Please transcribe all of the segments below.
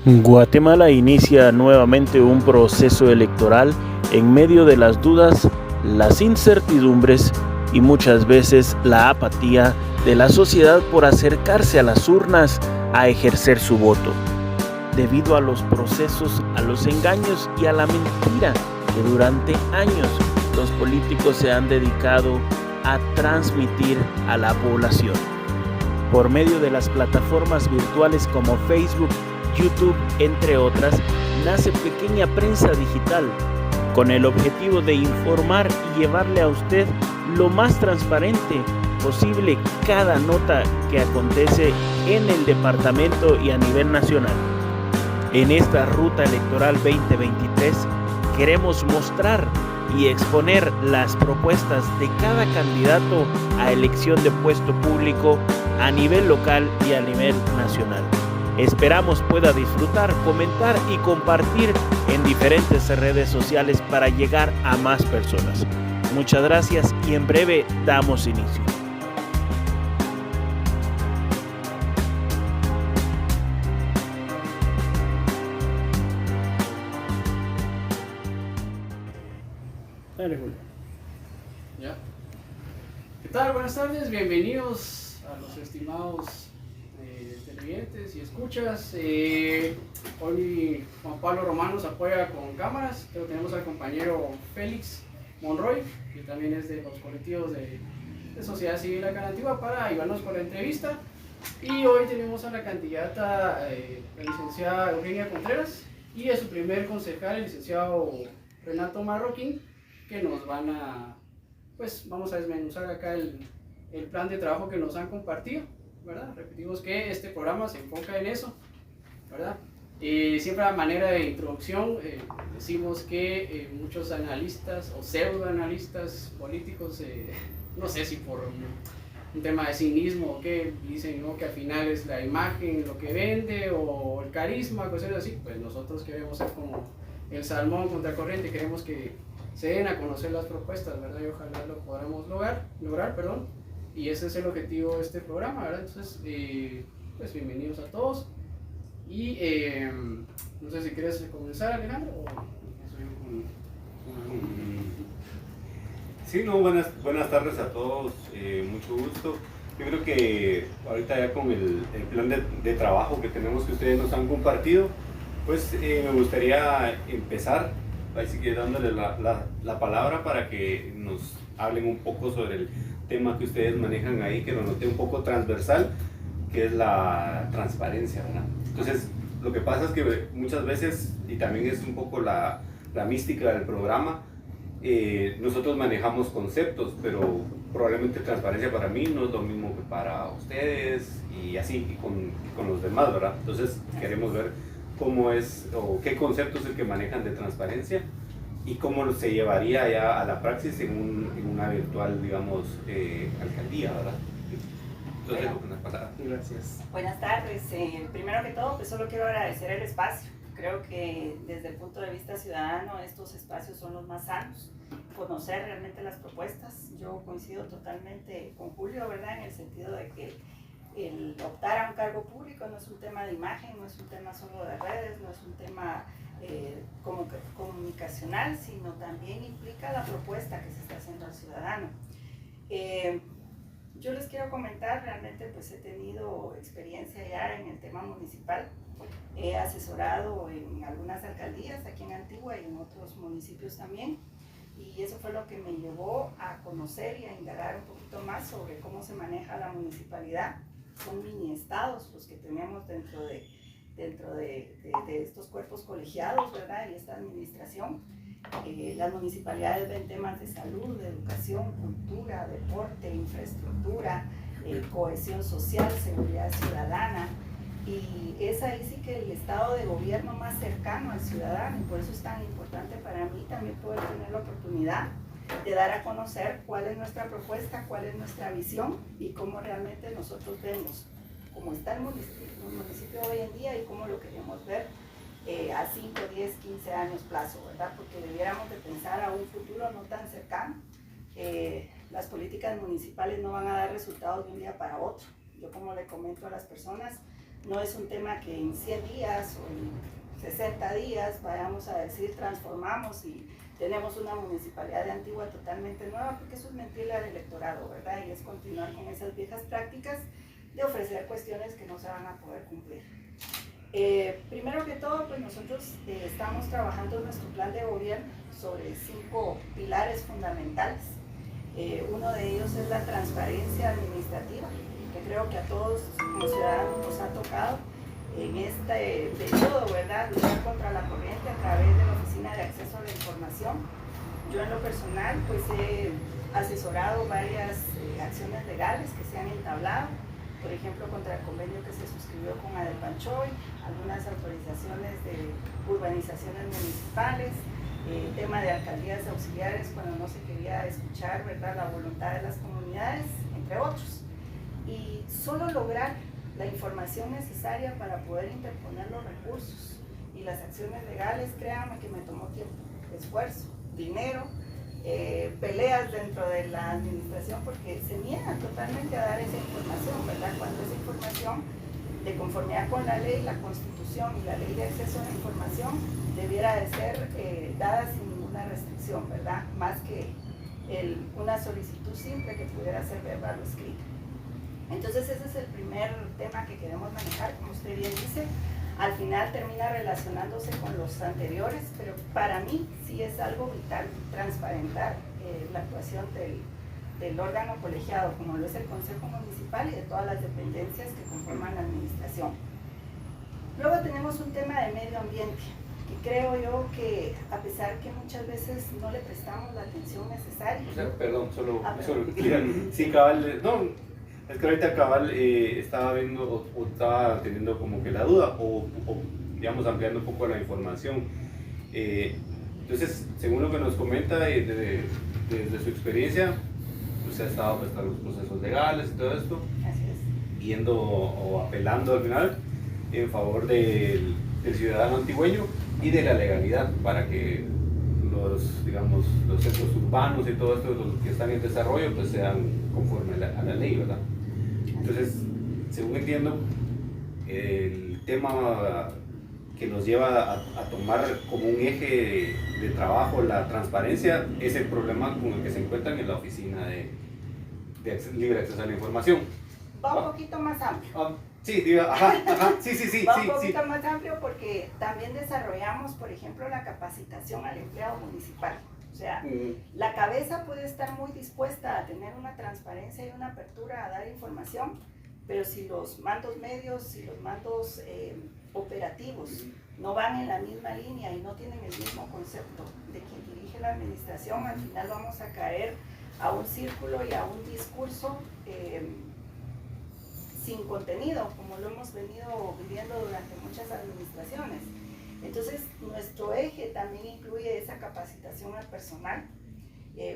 Guatemala inicia nuevamente un proceso electoral en medio de las dudas, las incertidumbres y muchas veces la apatía de la sociedad por acercarse a las urnas a ejercer su voto. Debido a los procesos, a los engaños y a la mentira que durante años los políticos se han dedicado a transmitir a la población. Por medio de las plataformas virtuales como Facebook, YouTube, entre otras, nace Pequeña Prensa Digital, con el objetivo de informar y llevarle a usted lo más transparente posible cada nota que acontece en el departamento y a nivel nacional. En esta ruta electoral 2023 queremos mostrar y exponer las propuestas de cada candidato a elección de puesto público a nivel local y a nivel nacional. Esperamos pueda disfrutar, comentar y compartir en diferentes redes sociales para llegar a más personas. Muchas gracias y en breve damos inicio. Dale, Julio. ¿Ya? ¿Qué tal? Buenas tardes, bienvenidos a los estimados televidentes y escuchas. Hoy Juan Pablo Román nos apoya con cámaras, pero tenemos al compañero Félix Monroy, que también es de los colectivos de Sociedad Civil acá en Antigua, para ayudarnos con la entrevista. Y hoy tenemos a la candidata, la licenciada Eugenia Contreras, y a su primer concejal, el licenciado Renato Marroquín, que nos van a, pues vamos a desmenuzar acá el plan de trabajo que nos han compartido, ¿verdad? Repetimos que este programa se enfoca en eso, ¿verdad? Siempre a manera de introducción decimos que muchos analistas o pseudoanalistas políticos, no sé si por un tema de cinismo o qué, dicen, ¿no?, que al final es la imagen lo que vende o el carisma, cosas así. Pues nosotros queremos ser como el salmón contracorriente, queremos que se den a conocer las propuestas, ¿verdad? Y ojalá lo podamos lograr, perdón. Y ese es el objetivo de este programa, ¿verdad? Entonces, pues bienvenidos a todos. Y no sé si quieres comenzar, Alejandro, o empiezo yo con... Sí, no, buenas tardes a todos, mucho gusto. Yo creo que ahorita ya con el plan de trabajo que tenemos que ustedes nos han compartido, pues me gustaría empezar, así que dándole la palabra para que nos hablen un poco sobre el tema que ustedes manejan ahí, que lo noté un poco transversal, que es la transparencia, ¿verdad? Entonces, lo que pasa es que muchas veces, y también es un poco la mística del programa, nosotros manejamos conceptos, pero probablemente transparencia para mí no es lo mismo que para ustedes, y así y con los demás, ¿verdad? Entonces, queremos ver cómo es, o qué concepto es el que manejan de transparencia, y cómo se llevaría ya a la praxis en una virtual, digamos, alcaldía, ¿verdad? Entonces, bueno, una palabra. Gracias. buenas tardes. Primero que todo, pues solo quiero agradecer el espacio. Creo que desde el punto de vista ciudadano estos espacios son los más sanos. Conocer realmente las propuestas. Yo coincido totalmente con Julio, ¿verdad? En el sentido de que el optar a un cargo público no es un tema de imagen, no es un tema solo de redes, no es un tema comunicacional, sino también implica la propuesta que se está haciendo al ciudadano. Yo les quiero comentar, realmente pues he tenido experiencia ya en el tema municipal, he asesorado en algunas alcaldías aquí en Antigua y en otros municipios también, y eso fue lo que me llevó a conocer y a indagar un poquito más sobre cómo se maneja la municipalidad. Son mini estados los que tenemos dentro de estos cuerpos colegiados, ¿verdad? Y esta administración. Las municipalidades ven temas de salud, de educación, cultura, deporte, infraestructura, cohesión social, seguridad ciudadana, y es ahí sí que el estado de gobierno más cercano al ciudadano, y por eso es tan importante para mí también poder tener la oportunidad de dar a conocer cuál es nuestra propuesta, cuál es nuestra visión y cómo realmente nosotros vemos cómo está el municipio hoy en día y cómo lo queremos ver a 5, 10, 15 años plazo, ¿verdad? Porque debiéramos de pensar a un futuro no tan cercano. Las políticas municipales no van a dar resultados de un día para otro. Yo, como le comento a las personas, No es un tema que en 100 días o en 60 días vayamos a decir transformamos y tenemos una municipalidad de Antigua totalmente nueva, porque eso es mentirle al electorado, ¿verdad? Y es continuar con esas viejas prácticas de ofrecer cuestiones que no se van a poder cumplir. Primero que todo, pues nosotros estamos trabajando nuestro plan de gobierno sobre 5 pilares fundamentales. Uno de ellos es la transparencia administrativa, que creo que a todos como ciudadanos nos ha tocado en este periodo, ¿verdad? Luchar contra la corriente a través de la Oficina de Acceso a la Información. Yo en lo personal pues he asesorado varias acciones legales que se han entablado, por ejemplo contra el convenio que se suscribió con Adelpanchoy, algunas autorizaciones de urbanizaciones municipales, tema de alcaldías auxiliares cuando no se quería escuchar, ¿verdad?, la voluntad de las comunidades, entre otros. Y solo lograr la información necesaria para poder interponer los recursos y las acciones legales, créanme que me tomó tiempo, esfuerzo, dinero, peleas dentro de la administración, porque se niegan totalmente a dar esa información, ¿verdad? Cuando esa información, de conformidad con la ley, la Constitución y la Ley de Acceso a la Información, debiera de ser dada sin ninguna restricción, ¿verdad? Más que una solicitud simple que pudiera ser verbal o escrita. Entonces ese es el primer tema que queremos manejar, como usted bien dice. Al final termina relacionándose con los anteriores, pero para mí sí es algo vital transparentar la actuación del órgano colegiado, como lo es el Consejo Municipal y de todas las dependencias que conforman la administración. Luego tenemos un tema de medio ambiente, que creo yo que a pesar que muchas veces no le prestamos la atención necesaria. O sea, perdón, solo sí, cabal, no. Es que ahorita cabal estaba viendo o estaba teniendo como que la duda o digamos ampliando un poco la información. Entonces, según lo que nos comenta desde su experiencia, usted ha estado pues, los procesos legales y todo esto, viendo o apelando al final en favor del ciudadano antigüeño y de la legalidad para que los centros urbanos y todo esto, los que están en desarrollo, pues sean conforme a la ley, ¿verdad? Entonces, según entiendo, el tema que nos lleva a tomar como un eje de trabajo la transparencia es el problema con el que se encuentran en la Oficina de Libre Acceso a la Información. Va un poquito más amplio. Sí, sí. Va un poquito más amplio porque también desarrollamos, por ejemplo, la capacitación al empleado municipal. O sea, la cabeza puede estar muy dispuesta a tener una transparencia y una apertura a dar información, pero si los mandos medios, si los mandos operativos no van en la misma línea y no tienen el mismo concepto de quien dirige la administración, al final vamos a caer a un círculo y a un discurso sin contenido, como lo hemos venido viviendo durante muchas administraciones. Entonces, nuestro eje también incluye esa capacitación al personal,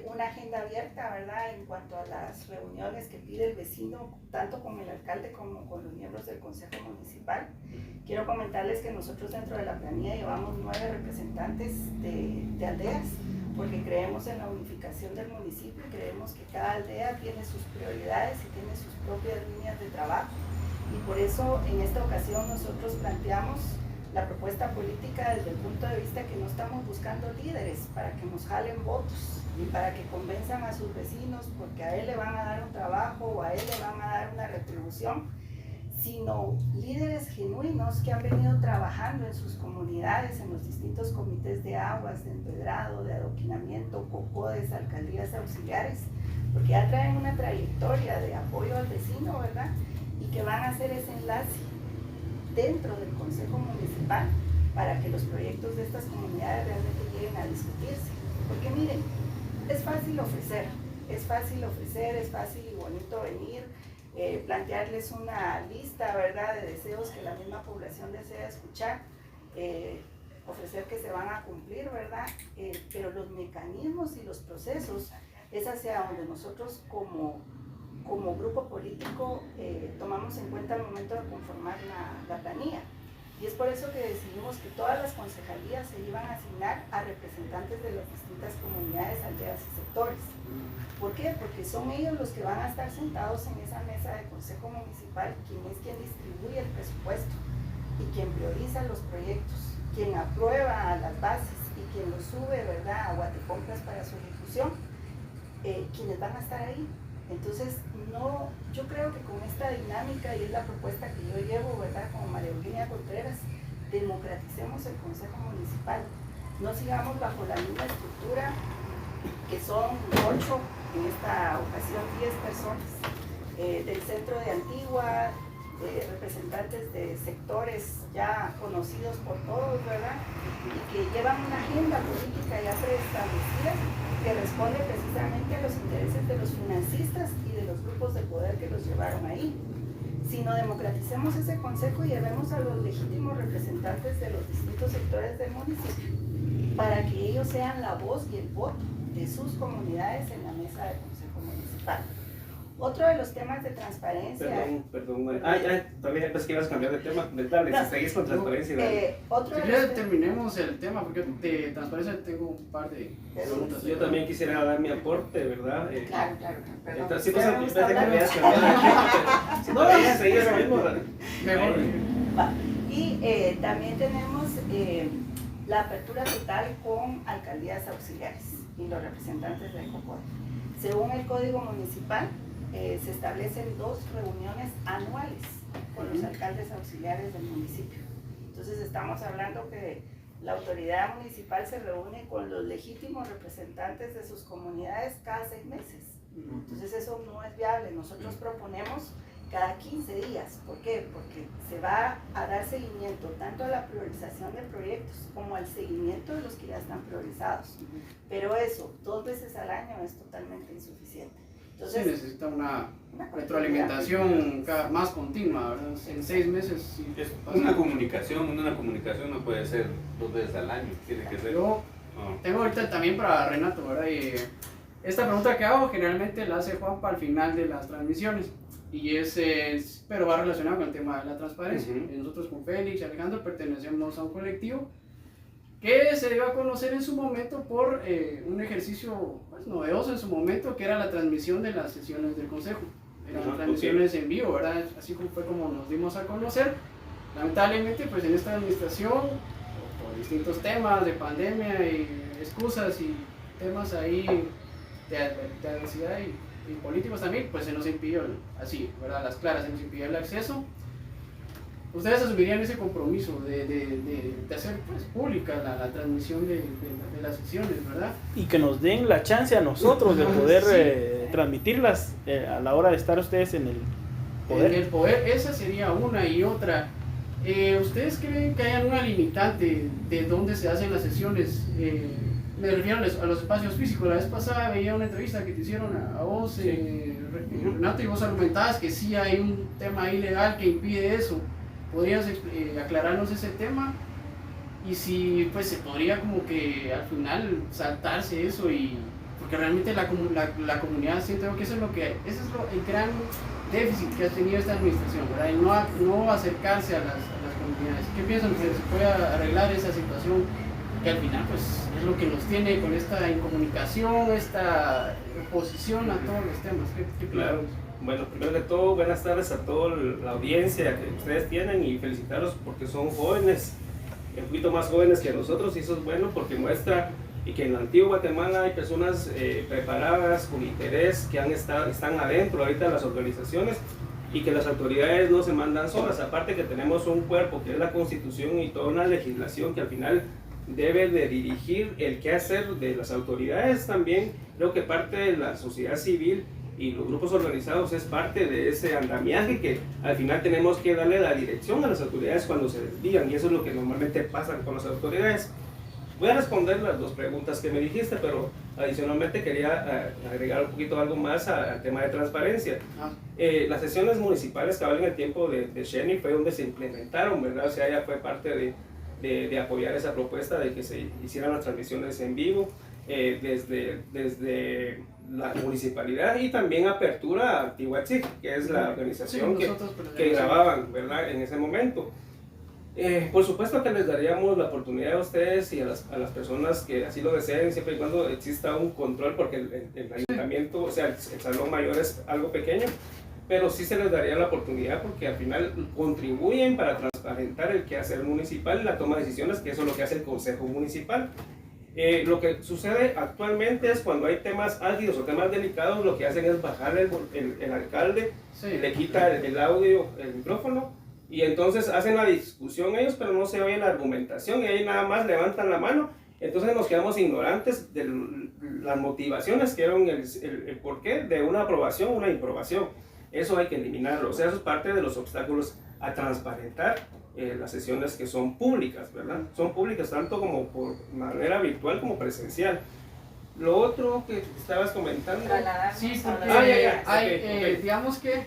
una agenda abierta, ¿verdad?, en cuanto a las reuniones que pide el vecino, tanto con el alcalde como con los miembros del Consejo Municipal. Quiero comentarles que nosotros dentro de la planilla llevamos 9 representantes de aldeas, porque creemos en la unificación del municipio y creemos que cada aldea tiene sus prioridades y tiene sus propias líneas de trabajo. Y por eso en esta ocasión nosotros planteamos la propuesta política desde el punto de vista que no estamos buscando líderes para que nos jalen votos y para que convenzan a sus vecinos porque a él le van a dar un trabajo o a él le van a dar una retribución, sino líderes genuinos que han venido trabajando en sus comunidades, en los distintos comités de aguas, de empedrado, de adoquinamiento, COCODES, alcaldías auxiliares, porque ya traen una trayectoria de apoyo al vecino, ¿verdad? Y que van a hacer ese enlace dentro del Consejo Municipal para que los proyectos de estas comunidades realmente lleguen a discutirse. Porque miren, es fácil ofrecer, es fácil y bonito venir, plantearles una lista, ¿verdad?, de deseos que la misma población desea escuchar, ofrecer que se van a cumplir, ¿verdad? Pero los mecanismos y los procesos es hacia donde nosotros como grupo político tomamos en cuenta al momento de conformar la planilla. Y es por por eso que decidimos que todas las concejalías se iban a asignar a representantes de las distintas comunidades, aldeas y sectores. ¿Por qué? Porque son ellos los que van a estar sentados en esa mesa de consejo municipal, quien distribuye el presupuesto y quien prioriza los proyectos, quien aprueba las bases y quien los sube, ¿verdad?, a Guatecompras para su ejecución, quienes van a estar ahí. Entonces, yo creo que con esta dinámica, y es la propuesta que yo llevo, ¿verdad?, como María Eugenia Contreras, democraticemos el Consejo Municipal. No sigamos bajo la misma estructura, que son 8, en esta ocasión 10 personas, del centro de Antigua, representantes de sectores ya conocidos por todos, ¿verdad?, y que llevan una agenda política ya preestablecida que responde precisamente a los intereses de los financistas y de los grupos de poder que los llevaron ahí. Sino democraticemos ese consejo y llevemos a los legítimos representantes de los distintos sectores del municipio para que ellos sean la voz y el voto de sus comunidades en la mesa del consejo municipal. Otro de los temas de transparencia... Perdón. Todavía es que ibas a cambiar de tema. Dale, No, si seguís con transparencia. Otro Si de quieres los terminemos el tema, porque de transparencia tengo un par de preguntas. Yo también quisiera dar mi aporte, ¿verdad? Claro, perdón. Entonces, sí, pues, Pero pensé que me hablando- habías cambiado de tema, pero si todavía seguís lo mismo, ¿verdad? Mejor. Va. Y también tenemos la apertura total con alcaldías auxiliares y los representantes del COCOD. Según el Código Municipal, se establecen 2 reuniones anuales con los alcaldes auxiliares del municipio. Entonces estamos hablando que la autoridad municipal se reúne con los legítimos representantes de sus comunidades cada 6 meses. Entonces eso no es viable. Nosotros proponemos cada 15 días. ¿Por qué? Porque se va a dar seguimiento tanto a la priorización de proyectos como al seguimiento de los que ya están priorizados. Pero eso, 2 veces al año es totalmente insuficiente. Entonces, Sí, necesita una continuidad. retroalimentación más continua, ¿verdad? En 6 meses. Sí, Es pasa. una comunicación no puede ser 2 veces al año, tiene que ser... Yo tengo ahorita también para Renato, ¿verdad? Y esta pregunta que hago generalmente la hace Juanpa al final de las transmisiones. Y pero va relacionado con el tema de la transparencia. Uh-huh. Nosotros con Félix y Alejandro pertenecemos a un colectivo que se dio a conocer en su momento por un ejercicio pues, novedoso en su momento, que era la transmisión de las sesiones del Consejo. Eran transmisiones en vivo, ¿verdad? Así fue como nos dimos a conocer. Lamentablemente, pues en esta administración, por distintos temas de pandemia y excusas y temas ahí de adversidad y políticos también, pues se nos impidió, así, ¿verdad? A las claras, se nos impidió el acceso. ¿Ustedes asumirían ese compromiso de hacer pues, pública la transmisión de las sesiones, verdad? Y que nos den la chance a nosotros de poder transmitirlas a la hora de estar ustedes en el poder. En el poder, esa sería una y otra. ¿Ustedes creen que hay una limitante de dónde se hacen las sesiones? Me refiero a los espacios físicos. La vez pasada veía una entrevista que te hicieron a vos, Renato, y vos argumentabas que sí hay un tema ahí legal que impide eso. ¿Podrías aclararnos ese tema? Y si pues se podría como que al final saltarse eso, y porque realmente la comunidad, siento que eso es el gran déficit que ha tenido esta administración, ¿verdad? Y no acercarse a las comunidades. ¿Qué piensan que se puede arreglar esa situación que al final pues es lo que nos tiene con esta incomunicación, esta oposición a todos los temas? ¿Qué Claro. piensan? Bueno, primero que todo, buenas tardes a toda la audiencia que ustedes tienen y felicitarlos porque son jóvenes, un poquito más jóvenes que nosotros, y eso es bueno porque muestra y que en la antigua Guatemala hay personas preparadas, con interés, que están adentro ahorita de las organizaciones, y que las autoridades no se mandan solas. Aparte que tenemos un cuerpo que es la Constitución y toda una legislación que al final debe de dirigir el quehacer de las autoridades. También creo que parte de la sociedad civil y los grupos organizados es parte de ese andamiaje que al final tenemos que darle la dirección a las autoridades cuando se desvían, y eso es lo que normalmente pasa con las autoridades. Voy a responder las 2 preguntas que me dijiste, pero adicionalmente quería agregar un poquito algo más al tema de transparencia. Las sesiones municipales que en el tiempo de Sheni fue donde se implementaron, ¿verdad? O sea, ya fue parte de apoyar esa propuesta de que se hicieran las transmisiones en vivo desde la municipalidad, y también apertura a Tihuachi, que es la organización que grababan, ¿verdad? En ese momento. Por supuesto que les daríamos la oportunidad a ustedes y a las personas que así lo deseen, siempre y cuando exista un control, porque el ayuntamiento, o sea, el salón mayor es algo pequeño, pero sí se les daría la oportunidad porque al final contribuyen para transparentar el quehacer municipal y la toma de decisiones, que eso es lo que hace el Consejo Municipal. Lo que sucede actualmente es cuando hay temas álgidos o temas delicados, lo que hacen es bajarle el alcalde, le quita el audio, el micrófono, y entonces hacen la discusión ellos, pero no se oye la argumentación, y ahí nada más levantan la mano. Entonces nos quedamos ignorantes de las motivaciones que eran el porqué de una aprobación o una improbación. Eso hay que eliminarlo, o sea, eso es parte de los obstáculos a transparentar las sesiones que son públicas, ¿verdad? Son públicas tanto como por manera virtual como presencial. Lo otro que estabas comentando... Sí, porque okay. digamos que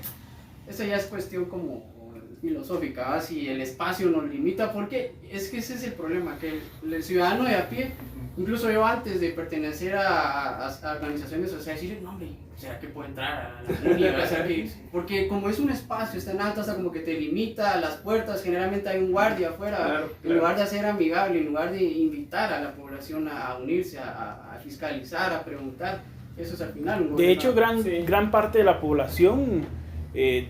esa ya es cuestión como filosófica, si el espacio nos limita, porque es que ese es el problema, que el ciudadano de a pie, incluso yo antes de pertenecer a organizaciones sociales, decir, no hombre, ¿será que puedo entrar a la universidad? Porque como es un espacio, es tan alto, hasta como que te limita a las puertas, generalmente hay un guardia afuera, claro. En lugar de ser amigable, en lugar de invitar a la población a unirse, a fiscalizar, a preguntar, eso es al final. De hecho, gran parte de la población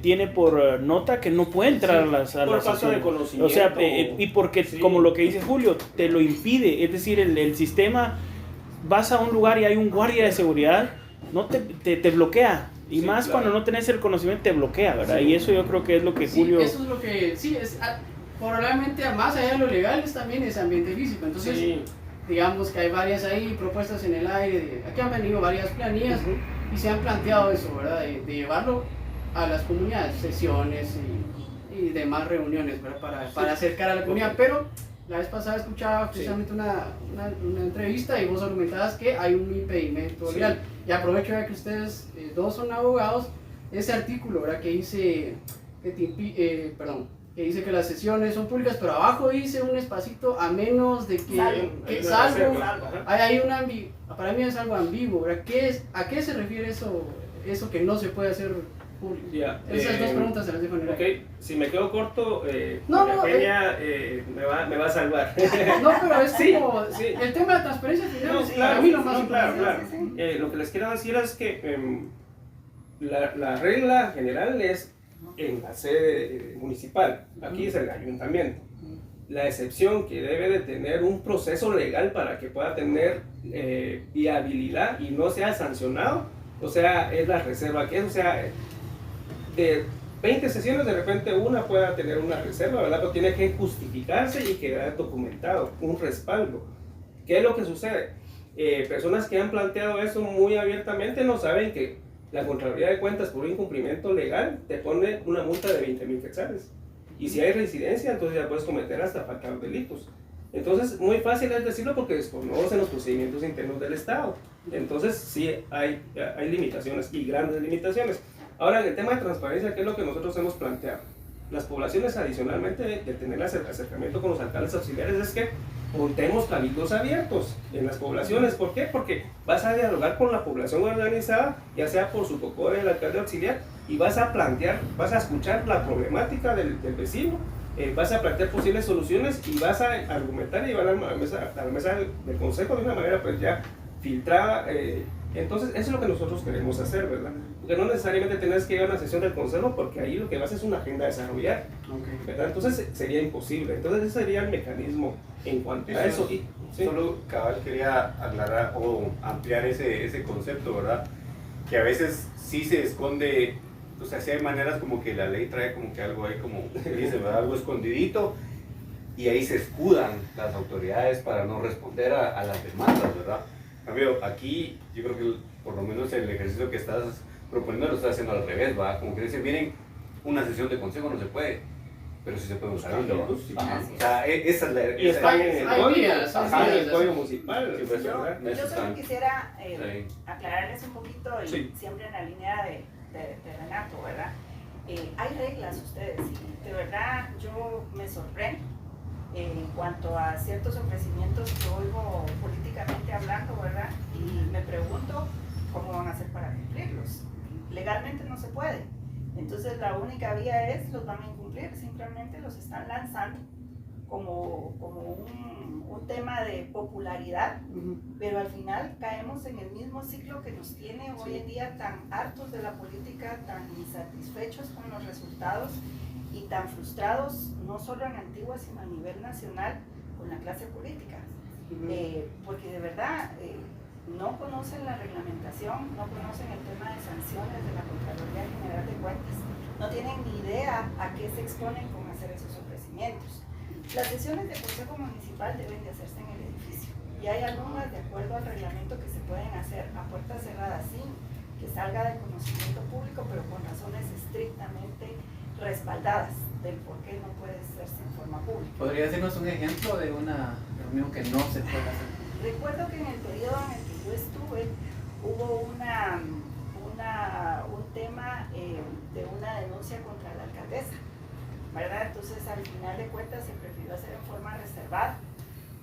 tiene por nota que no puede entrar a las por falta sesiones. de conocimiento. O sea, y porque, como lo que dice Julio, te lo impide. Es decir, el sistema, vas a un lugar y hay un guardia de seguridad, no te bloquea. Y más claro, cuando no tenés el conocimiento, te bloquea, ¿verdad? Y eso yo creo que es lo que Julio... Eso es lo que... es probablemente más allá de lo legal es también ese ambiente físico. Entonces, digamos que hay varias ahí propuestas en el aire. Aquí han venido varias planillas y se han planteado eso, ¿verdad? De llevarlo a las comunidades, sesiones y demás reuniones, ¿verdad? Para acercar a la comunidad, pero la vez pasada escuchaba precisamente una entrevista y vos argumentabas que hay un impedimento legal, y aprovecho ya que ustedes dos son abogados, ese artículo, ¿verdad? Que dice que dice que las sesiones son públicas, pero abajo dice un espacito a menos de que salvo, hay para mí es algo ambiguo, ¿verdad? ¿A qué se refiere eso que no se puede hacer público? Esas dos preguntas se las dejo en el aire. Ok, si me quedo corto, Peña me va a salvar. No, pero es como el tema de la transparencia final es para mí lo más importante. Claro. Lo que les quiero decir es que la regla general es en la sede municipal, aquí es el ayuntamiento. La excepción que debe de tener un proceso legal para que pueda tener viabilidad y no sea sancionado, o sea, es la reserva, que es, o sea, de 20 sesiones de repente una pueda tener una reserva, ¿verdad? Pero tiene que justificarse y quedar documentado, un respaldo. ¿Qué es lo que sucede? Personas que han planteado eso muy abiertamente no saben que la Contraloría de Cuentas por un incumplimiento legal te pone una multa de 20,000 quetzales. Y si hay reincidencia, entonces ya puedes cometer hasta faltar delitos. Entonces, muy fácil es decirlo porque desconocen los procedimientos internos del Estado. Entonces, sí hay limitaciones y grandes limitaciones. Ahora, en el tema de transparencia, ¿qué es lo que nosotros hemos planteado? Las poblaciones, adicionalmente de tener acercamiento con los alcaldes auxiliares, es que montemos cabildos abiertos en las poblaciones. ¿Por qué? Porque vas a dialogar con la población organizada, ya sea por su cocó del alcalde auxiliar, y vas a escuchar la problemática del vecino, vas a plantear posibles soluciones y vas a argumentar y llevar a la mesa del consejo de una manera pues ya filtrada. Entonces, eso es lo que nosotros queremos hacer, ¿verdad? Porque no necesariamente tenés que ir a una sesión del consejo, porque ahí lo que vas es una agenda a desarrollar, ¿verdad? Entonces sería imposible. Entonces ese sería el mecanismo en cuanto a eso. Solo cabal quería aclarar o ampliar ese concepto, ¿verdad? Que a veces sí se esconde, o sea, sí hay maneras como que la ley trae como que algo ahí, como dice, ¿verdad? Algo escondidito, y ahí se escudan las autoridades para no responder a las demandas, ¿verdad? Cambio, aquí yo creo que por lo menos el ejercicio que estás proponiendo lo estás haciendo al revés, ¿va? Como que dicen, miren, una sesión de consejo no se puede, pero sí se puede usar un o sea, esa es la... Y está en el código municipal. Yo solo quisiera aclararles un poquito, siempre en la línea de Renato, ¿verdad? Hay reglas ustedes, y de verdad yo me sorprendo en cuanto a ciertos ofrecimientos que oigo políticamente hablando, ¿verdad? Y me pregunto cómo van a hacer para cumplirlos. Legalmente no se puede. Entonces la única vía es, los van a incumplir, simplemente los están lanzando un tema de popularidad, pero al final caemos en el mismo ciclo que nos tiene hoy en día tan hartos de la política, tan insatisfechos con los resultados y tan frustrados, no solo en Antigua, sino a nivel nacional, con la clase política. Porque de verdad no conocen la reglamentación, no conocen el tema de sanciones de la Contraloría General de Cuentas, no tienen ni idea a qué se exponen con hacer esos ofrecimientos. Las sesiones de consejo municipal deben de hacerse en el edificio y hay algunas de acuerdo al reglamento que se pueden hacer a puertas cerradas sin que salga de conocimiento público, pero con razones estrictamente respaldadas del por qué no puede hacerse en forma pública. ¿Podría decirnos un ejemplo de una reunión que no se puede hacer? Recuerdo que en el periodo en el que yo estuve hubo un tema de una denuncia contra la alcaldesa, ¿verdad? Entonces al final de cuentas se prefirió hacer en forma reservada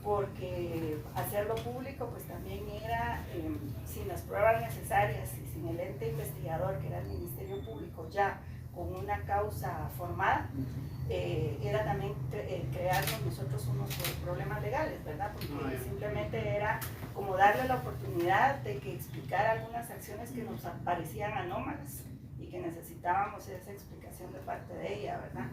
porque hacerlo público pues también era sin las pruebas necesarias y sin el ente investigador que era el Ministerio Público ya con una causa formada, era también crearnos nosotros unos problemas legales, ¿verdad? Porque simplemente era como darle la oportunidad de que explicara algunas acciones que nos parecían anómalas y que necesitábamos esa explicación de parte de ella, ¿verdad?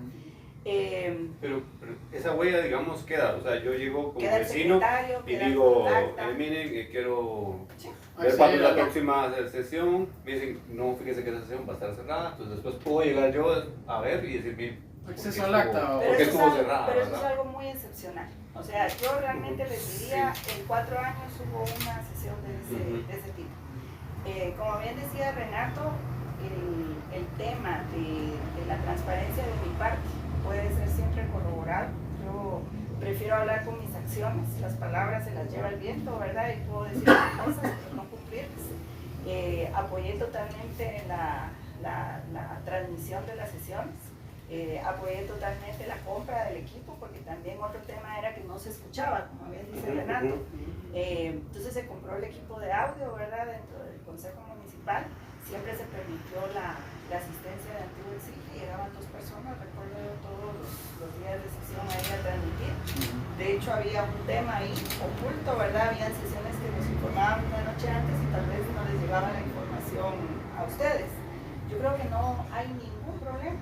Pero esa huella, digamos, queda, o sea, yo llego como vecino y queda digo, contacta. miren, quiero Sí. ver cuándo es la próxima sesión, me dicen, no, fíjese que esa sesión va a estar cerrada, entonces después puedo llegar yo a ver y decir, miren, acceso al acta. porque estuvo cerrada, pero eso es ¿verdad? algo muy excepcional. O sea, yo realmente les diría, en 4 años hubo una sesión de ese tipo. Como bien decía Renato, el tema de la transparencia de mi parte puede ser siempre corroborado. Yo prefiero hablar con mis acciones, las palabras se las lleva el viento, ¿verdad? Y puedo decir cosas, pero no cumplirlas. Apoyé totalmente la transmisión de las sesiones. Apoyé totalmente la compra del equipo porque también otro tema era que no se escuchaba, como bien dice Renato. Entonces se compró el equipo de audio, ¿verdad? Dentro del Consejo Municipal siempre se permitió la asistencia de Antiguo Exilio, llegaban 2 personas, recuerdo yo todos los días de sesión ahí a transmitir. De hecho había un tema ahí oculto, ¿verdad? Habían sesiones que nos informaban una noche antes y tal vez no les llegaba la información a ustedes. Yo creo que no hay ningún problema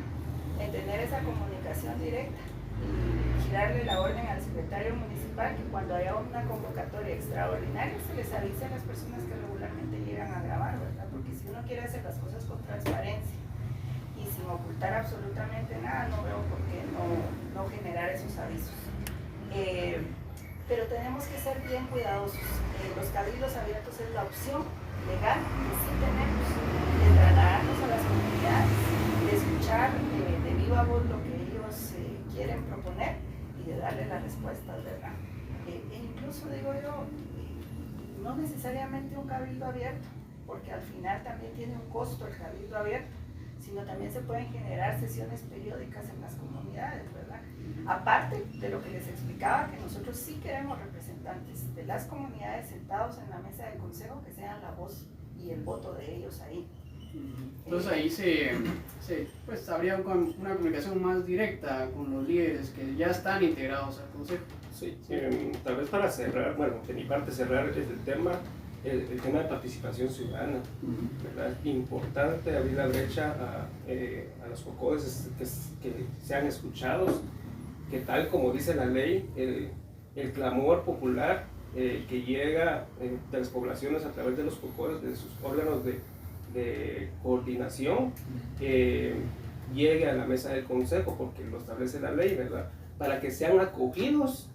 en tener esa comunicación directa y girarle la orden al secretario municipal que cuando haya una convocatoria extraordinaria se les avise a las personas que regularmente llegan a grabar, ¿verdad? Porque si uno quiere hacer las cosas con transparencia y sin ocultar absolutamente nada, no veo por qué no generar esos avisos. Pero tenemos que ser bien cuidadosos. Los cabildos abiertos es la opción legal que sí tenemos de trasladarnos a las comunidades, de escuchar de viva voz lo que ellos quieren proponer y de darle las respuestas, ¿verdad? Incluso digo yo, no necesariamente un cabildo abierto, porque al final también tiene un costo el cabildo abierto, sino también se pueden generar sesiones periódicas en las comunidades, ¿verdad? Aparte de lo que les explicaba, que nosotros sí queremos representantes de las comunidades sentados en la mesa del consejo que sean la voz y el voto de ellos ahí. Entonces ahí pues habría una comunicación más directa con los líderes que ya están integrados al consejo. Sí, tal vez para cerrar, bueno, de mi parte cerrar es el tema de participación ciudadana, ¿verdad? Es importante abrir la brecha a los COCODES que sean escuchados, que tal como dice la ley, el clamor popular que llega de las poblaciones a través de los COCODES, de sus órganos de coordinación, llegue a la mesa del consejo, porque lo establece la ley, ¿verdad? Para que sean acogidos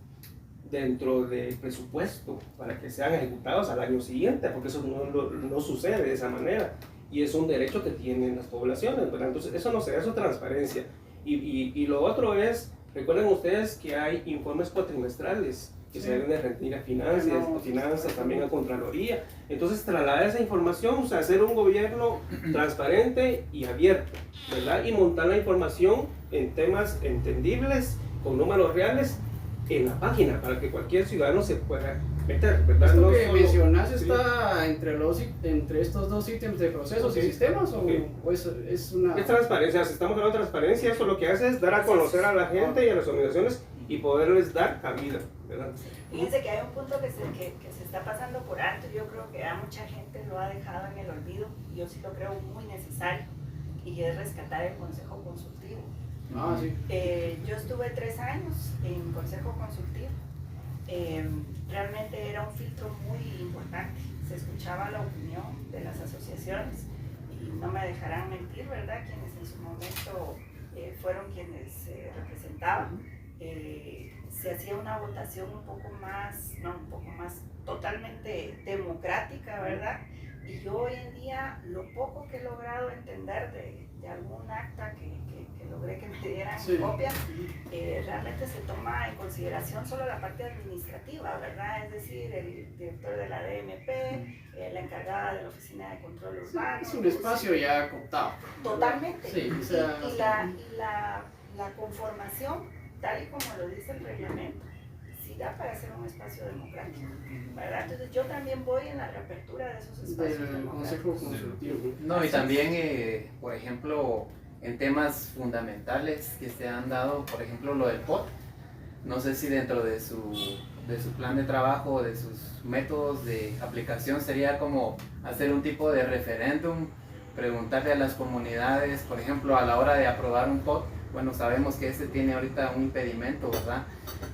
dentro del presupuesto, para que sean ejecutados al año siguiente, porque eso no sucede de esa manera, y es un derecho que tienen las poblaciones, ¿verdad? Entonces eso no se da, eso es transparencia. Y lo otro es, recuerden ustedes que hay informes cuatrimestrales que se deben de rendir a finanzas, también a Contraloría. Entonces trasladar esa información, o sea, hacer un gobierno transparente y abierto, ¿verdad? Y montar la información en temas entendibles, con números reales, en la página, para que cualquier ciudadano se pueda meter, ¿verdad? ¿Esto no que solo, mencionas sí, está entre estos dos ítems de procesos y sistemas? ¿O es una...? Es transparencia, si estamos hablando de transparencia, eso lo que hace es dar a conocer a la gente y a las organizaciones y poderles dar cabida, ¿verdad? Fíjense que hay un punto que se está pasando por alto. Yo creo que a mucha gente lo ha dejado en el olvido. Yo sí lo creo muy necesario, y es rescatar el consejo consultivo. Ah, sí. Yo estuve 3 años en consejo consultivo. Realmente era un filtro muy importante. Se escuchaba la opinión de las asociaciones, y no me dejarán mentir, ¿verdad? Quienes en su momento fueron quienes representaban. Se hacía una votación un poco más totalmente democrática, ¿verdad? Y yo hoy en día, lo poco que he logrado entender de algún acta que logré que me dieran copia, realmente se toma en consideración solo la parte administrativa, ¿verdad? Es decir, el director de la DMP, la encargada de la Oficina de Control Urbano. Es un espacio ya cooptado. Totalmente. Sí, o sea, y la conformación, tal y como lo dice el reglamento, sí da para ser un espacio democrático, ¿verdad? Entonces yo también voy en la reapertura de esos espacios del consejo democráticos. consultivo. No, y también, por ejemplo, en temas fundamentales que se han dado, por ejemplo, lo del POT, no sé si dentro de su plan de trabajo, de sus métodos de aplicación, sería como hacer un tipo de referéndum, preguntarle a las comunidades, por ejemplo, a la hora de aprobar un POT. Bueno, sabemos que este tiene ahorita un impedimento, ¿verdad?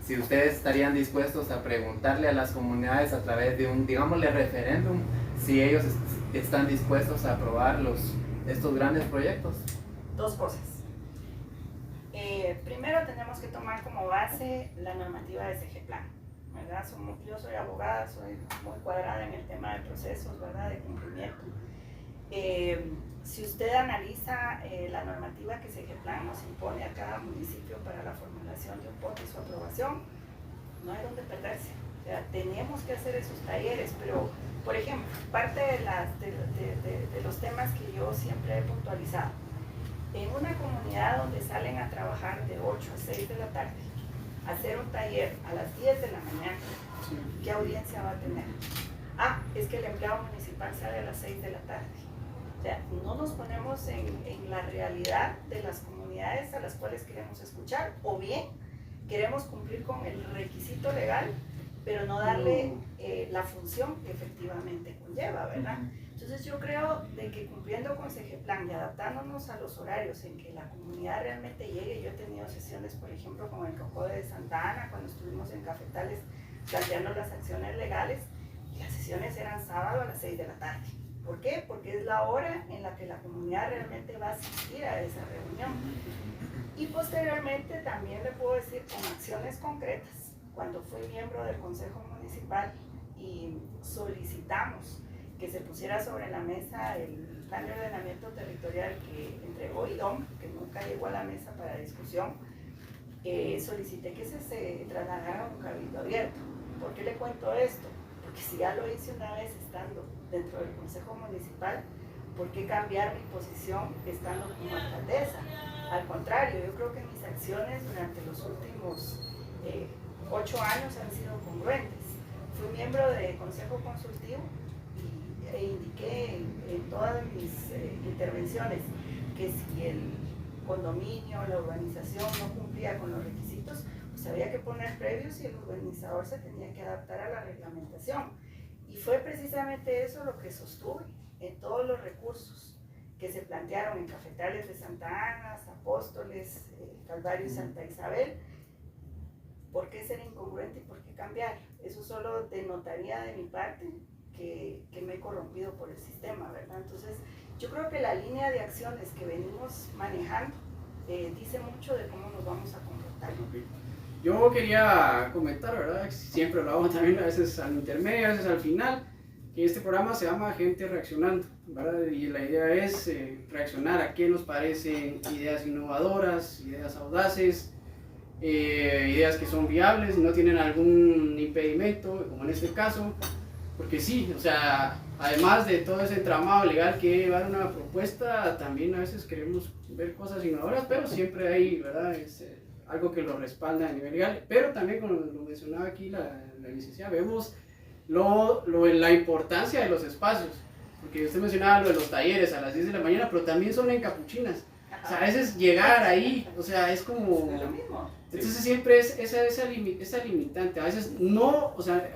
Si ustedes estarían dispuestos a preguntarle a las comunidades a través de un, digámosle, referéndum, si ellos están dispuestos a aprobar estos grandes proyectos. 2 cosas. Primero tenemos que tomar como base la normativa de SG-Plan, ¿verdad? Yo soy abogada, soy muy cuadrada en el tema de procesos, ¿verdad? De cumplimiento. Si usted analiza la normativa que SG-Plan nos impone a cada municipio para la formulación de un POT y su aprobación, no hay donde perderse. O sea, tenemos que hacer esos talleres, pero, por ejemplo, parte de los temas que yo siempre he puntualizado, en una comunidad donde salen a trabajar de 8 a 6 de la tarde, hacer un taller a las 10 de la mañana, ¿qué audiencia va a tener? Ah, es que el empleado municipal sale a las 6 de la tarde. O sea, no nos ponemos en la realidad de las comunidades a las cuales queremos escuchar, o bien queremos cumplir con el requisito legal, pero no darle la función que efectivamente conlleva, ¿verdad? Entonces yo creo de que cumpliendo con SG-Plan y adaptándonos a los horarios en que la comunidad realmente llegue. Yo he tenido sesiones, por ejemplo, con el COCODE de Santa Ana, cuando estuvimos en Cafetales planteando las acciones legales, y las sesiones eran sábado a las 6 de la tarde. ¿Por qué? Porque es la hora en la que la comunidad realmente va a asistir a esa reunión. Y posteriormente también le puedo decir con acciones concretas. Cuando fui miembro del Consejo Municipal y solicitamos que se pusiera sobre la mesa el plan de ordenamiento territorial que entregó IDOM, que nunca llegó a la mesa para discusión, solicité que se trasladara a un cabildo abierto. ¿Por qué le cuento esto? Porque si ya lo hice una vez estando dentro del Consejo Municipal, ¿por qué cambiar mi posición estando como alcaldesa? Al contrario, yo creo que mis acciones durante los últimos 8 años han sido congruentes. Fui miembro del Consejo Consultivo e indiqué en todas mis intervenciones que si el condominio, la urbanización no cumplía con los requisitos, pues había que poner previos y el urbanizador se tenía que adaptar a la reglamentación. Y fue precisamente eso lo que sostuve en todos los recursos que se plantearon en Cafetales de Santa Ana, Apóstoles, Calvario y Santa Isabel. ¿Por qué ser incongruente y por qué cambiar? Eso solo denotaría de mi parte que me he corrompido por el sistema, ¿verdad? Entonces, yo creo que la línea de acciones que venimos manejando dice mucho de cómo nos vamos a comportar. Yo quería comentar, ¿verdad? Siempre lo hago también, a veces al intermedio, a veces al final, que este programa se llama Gente Reaccionando, ¿verdad? Y la idea es reaccionar a qué nos parecen ideas innovadoras, ideas audaces, ideas que son viables y no tienen algún impedimento, como en este caso, porque sí, o sea, además de todo ese entramado legal que llevar una propuesta, también a veces queremos ver cosas innovadoras, pero siempre hay, ¿verdad? Algo que lo respalda a nivel legal, pero también, como lo mencionaba aquí la licenciada, vemos la importancia de los espacios, porque usted mencionaba lo de los talleres a las 10 de la mañana, pero también son en capuchinas. O sea, a veces llegar ahí, o sea, es como... Es lo mismo. Entonces siempre es esa limitante. A veces no, o sea,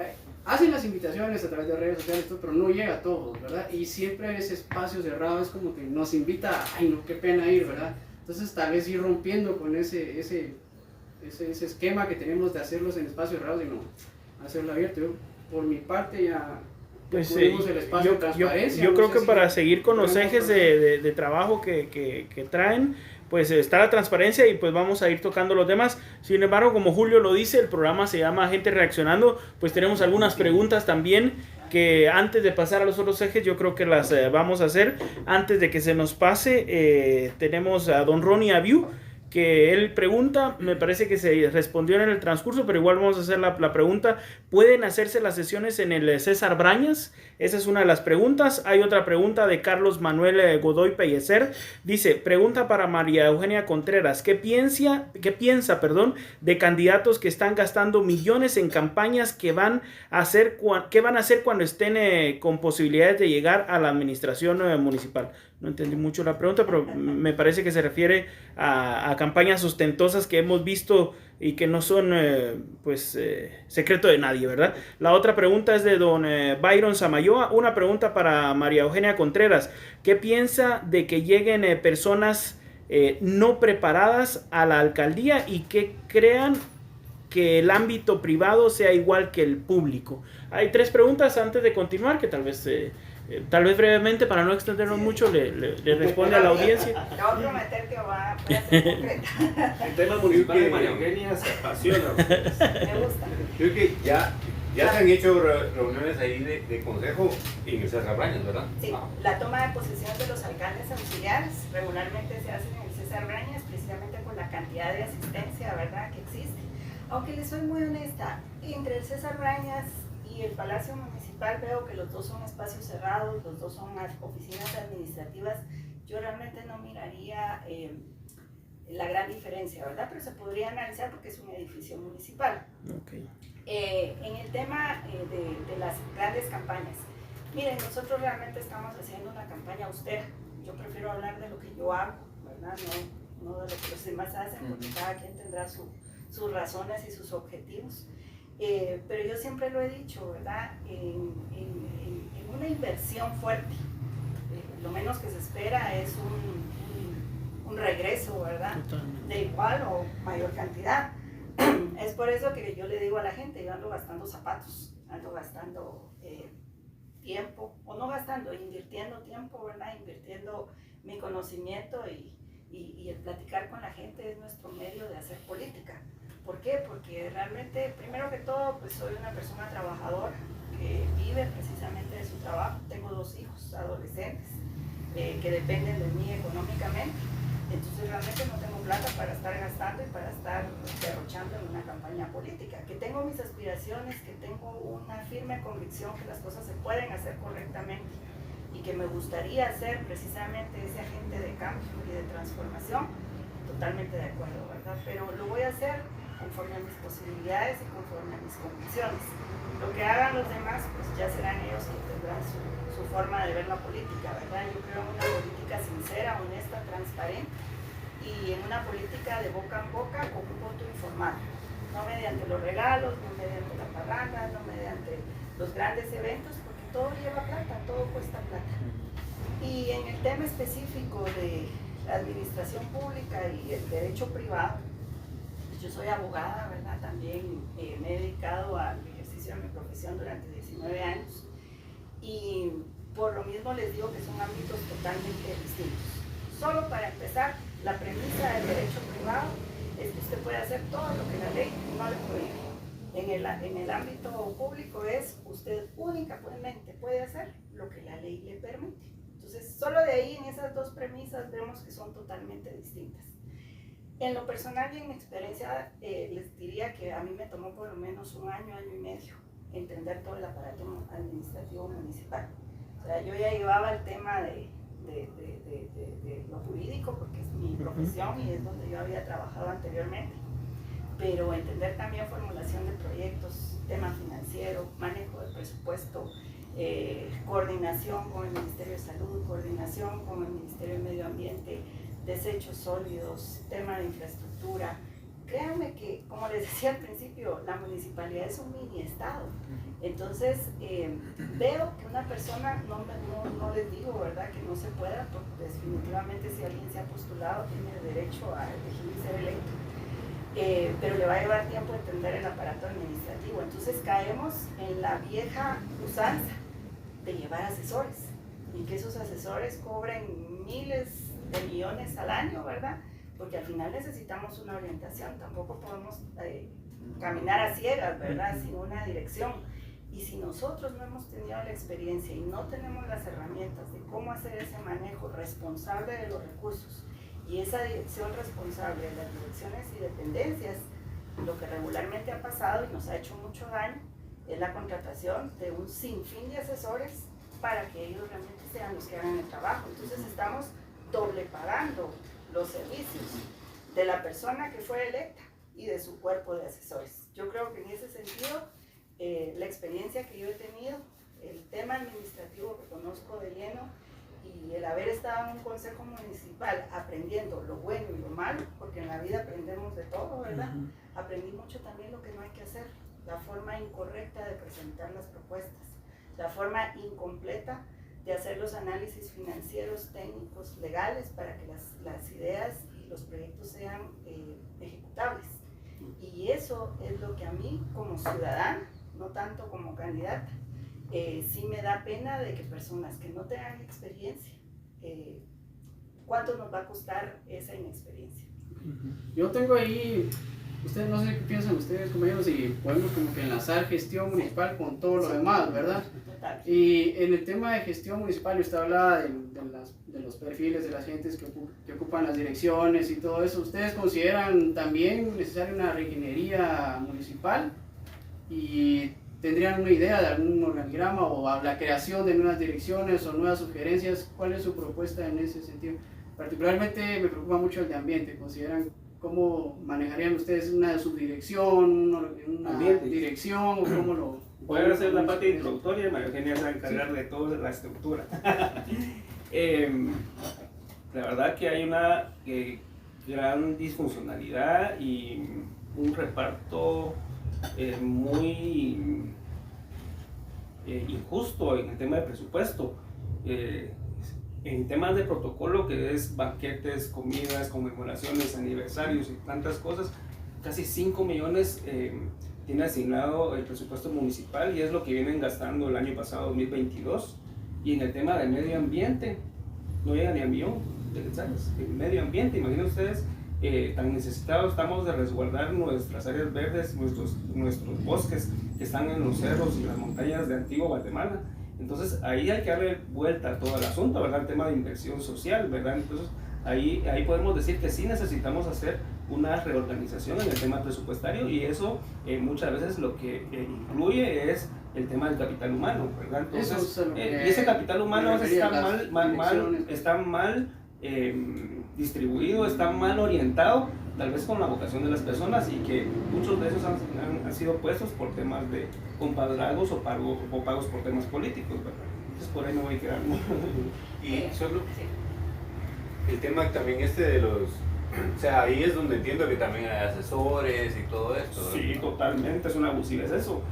hacen las invitaciones a través de redes sociales, pero no llega a todos, ¿verdad? Y siempre ese espacio cerrado es como que nos invita, ay no, qué pena ir, ¿verdad? Entonces tal vez ir rompiendo con ese esquema que tenemos de hacerlos en espacios cerrados y no hacerlo abierto. Yo, por mi parte, ya pues cubrimos el espacio de transparencia. Yo creo que si para seguir con los ejes de trabajo que traen, pues está la transparencia y pues vamos a ir tocando los temas. Sin embargo, como Julio lo dice, el programa se llama Gente Reaccionando, pues tenemos algunas preguntas también que antes de pasar a los otros ejes yo creo que las vamos a hacer. Antes de que se nos pase, tenemos a don Ronnie Abiu, que él pregunta, me parece que se respondió en el transcurso, pero igual vamos a hacer la pregunta. ¿Pueden hacerse las sesiones en el César Brañas? Esa es una de las preguntas. Hay otra pregunta de Carlos Manuel Godoy Pellecer. Dice, pregunta para María Eugenia Contreras. ¿Qué piensa de candidatos que están gastando millones en campañas que van a hacer cuando estén con posibilidades de llegar a la administración municipal? No entendí mucho la pregunta, pero me parece que se refiere a campañas ostentosas que hemos visto y que no son secreto de nadie, ¿verdad? La otra pregunta es de don Byron Samayoa. Una pregunta para María Eugenia Contreras. ¿Qué piensa de que lleguen personas no preparadas a la alcaldía y que crean que el ámbito privado sea igual que el público? Hay 3 preguntas antes de continuar que tal vez brevemente, para no extendernos mucho, le responde a la audiencia. Te voy a prometer que va a ser concreta. El tema municipal de María Eugenia se apasiona. Me gusta. Creo que ya se han hecho reuniones ahí de consejo en el César Brañas, ¿verdad? Sí, la toma de posesión de los alcaldes auxiliares regularmente se hace en el César Brañas, precisamente por la cantidad de asistencia, ¿verdad?, que existe. Aunque les soy muy honesta, entre el César Brañas y el Palacio Municipal veo que los dos son espacios cerrados, los dos son oficinas administrativas. Yo realmente no miraría la gran diferencia, ¿verdad? Pero se podría analizar porque es un edificio municipal. Okay. En el tema de las grandes campañas, miren, nosotros realmente estamos haciendo una campaña austera. Yo prefiero hablar de lo que yo hago, ¿verdad? No de lo que los demás hacen, porque cada quien tendrá sus razones y sus objetivos. Pero yo siempre lo he dicho, ¿verdad? En una inversión fuerte, lo menos que se espera es un regreso, ¿verdad? Totalmente. De igual o mayor cantidad. Es por eso que yo le digo a la gente, yo ando gastando zapatos, ando gastando tiempo, o no gastando, invirtiendo tiempo, ¿verdad? Invirtiendo mi conocimiento y el platicar con la gente es nuestro medio de hacer política. ¿Por qué? Porque realmente, primero que todo, pues soy una persona trabajadora que vive precisamente de su trabajo. Tengo 2 hijos adolescentes que dependen de mí económicamente. Entonces realmente no tengo plata para estar gastando y para estar derrochando en una campaña política. Que tengo mis aspiraciones, que tengo una firme convicción que las cosas se pueden hacer correctamente y que me gustaría ser precisamente ese agente de cambio y de transformación. Totalmente de acuerdo, ¿verdad? Pero lo voy a hacer conforme a mis posibilidades y conforme a mis convicciones. Lo que hagan los demás, pues ya serán ellos y tendrán su forma de ver la política, ¿verdad? Yo creo en una política sincera, honesta, transparente y en una política de boca en boca con un voto informado. No mediante los regalos, no mediante la parranda, no mediante los grandes eventos, porque todo lleva plata, todo cuesta plata. Y en el tema específico de la administración pública y el derecho privado, yo soy abogada, ¿verdad? También me he dedicado al ejercicio de mi profesión durante 19 años y por lo mismo les digo que son ámbitos totalmente distintos. Solo para empezar, la premisa del derecho privado es que usted puede hacer todo lo que la ley no le prohíbe. En el ámbito público es usted únicamente puede hacer lo que la ley le permite. Entonces, solo de ahí, en esas 2 premisas, vemos que son totalmente distintas. En lo personal y en mi experiencia, les diría que a mí me tomó por lo menos 1 año, año y medio, entender todo el aparato administrativo municipal. O sea, yo ya llevaba el tema de lo jurídico, porque es mi profesión y es donde yo había trabajado anteriormente, pero entender también formulación de proyectos, tema financiero, manejo del presupuesto, coordinación con el Ministerio de Salud, coordinación con el Ministerio de Medio Ambiente, desechos sólidos, tema de infraestructura, créanme que, como les decía al principio, la municipalidad es un mini estado. Entonces, veo que una persona, no les digo, ¿verdad?, que no se pueda, porque definitivamente si alguien se ha postulado tiene derecho a elegir y ser electo. Pero le va a llevar tiempo entender el aparato administrativo. Entonces caemos en la vieja usanza de llevar asesores y que esos asesores cobren miles de millones al año, ¿verdad? Porque al final necesitamos una orientación, tampoco podemos caminar a ciegas, ¿verdad?, sin una dirección. Y si nosotros no hemos tenido la experiencia y no tenemos las herramientas de cómo hacer ese manejo responsable de los recursos y esa dirección responsable de las direcciones y dependencias, lo que regularmente ha pasado y nos ha hecho mucho daño es la contratación de un sinfín de asesores para que ellos realmente sean los que hagan el trabajo. Entonces estamos doble pagando los servicios de la persona que fue electa y de su cuerpo de asesores. Yo creo que en ese sentido, la experiencia que yo he tenido, el tema administrativo que conozco de lleno y el haber estado en un consejo municipal aprendiendo lo bueno y lo malo, porque en la vida aprendemos de todo, ¿verdad? Aprendí mucho también lo que no hay que hacer, la forma incorrecta de presentar las propuestas, la forma incompleta de hacer los análisis financieros, técnicos, legales, para que las ideas y los proyectos sean ejecutables. Y eso es lo que a mí, como ciudadana, no tanto como candidata, sí me da pena de que personas que no tengan experiencia, ¿cuánto nos va a costar esa inexperiencia? Yo tengo ahí, ustedes no sé qué piensan ustedes, compañeros, si podemos como que enlazar gestión municipal con todo lo demás, ¿verdad? Total. Y en el tema de gestión municipal, usted hablaba de los perfiles de las gentes que ocupan las direcciones y todo eso. ¿Ustedes consideran también necesaria una reingeniería municipal? ¿Y tendrían una idea de algún organigrama o la creación de nuevas direcciones o nuevas sugerencias? ¿Cuál es su propuesta en ese sentido? Particularmente me preocupa mucho el de ambiente. ¿Consideran cómo manejarían ustedes una subdirección, una dirección o cómo lo...? Voy a hacer la parte introductoria y María Eugenia se va a encargar de toda la estructura. La verdad que hay una gran disfuncionalidad y un reparto muy injusto en el tema de presupuesto. En temas de protocolo, que es banquetes, comidas, conmemoraciones, aniversarios y tantas cosas, casi 5 millones tiene asignado el presupuesto municipal y es lo que vienen gastando el año pasado, 2022. Y en el tema de medio ambiente, no llega ni a 1 millón de quetzales. En medio ambiente, imaginen ustedes, tan necesitados estamos de resguardar nuestras áreas verdes, nuestros bosques que están en los cerros y las montañas de Antigua Guatemala. Entonces ahí hay que darle vuelta a todo el asunto, ¿verdad? El tema de inversión social, ¿verdad? Entonces ahí podemos decir que sí necesitamos hacer una reorganización en el tema presupuestario y eso muchas veces lo que incluye es el tema del capital humano, ¿verdad? Entonces, y ese capital humano está mal distribuido, está mal orientado, tal vez con la vocación de las personas y que muchos de esos han sido puestos por temas de compadrazgos o pagos por temas políticos, ¿verdad? Entonces por ahí no voy a quedar. Y solo el tema también de los... O sea, ahí es donde entiendo que también hay asesores y todo esto, ¿no? Sí, totalmente, es una abusiva, es eso.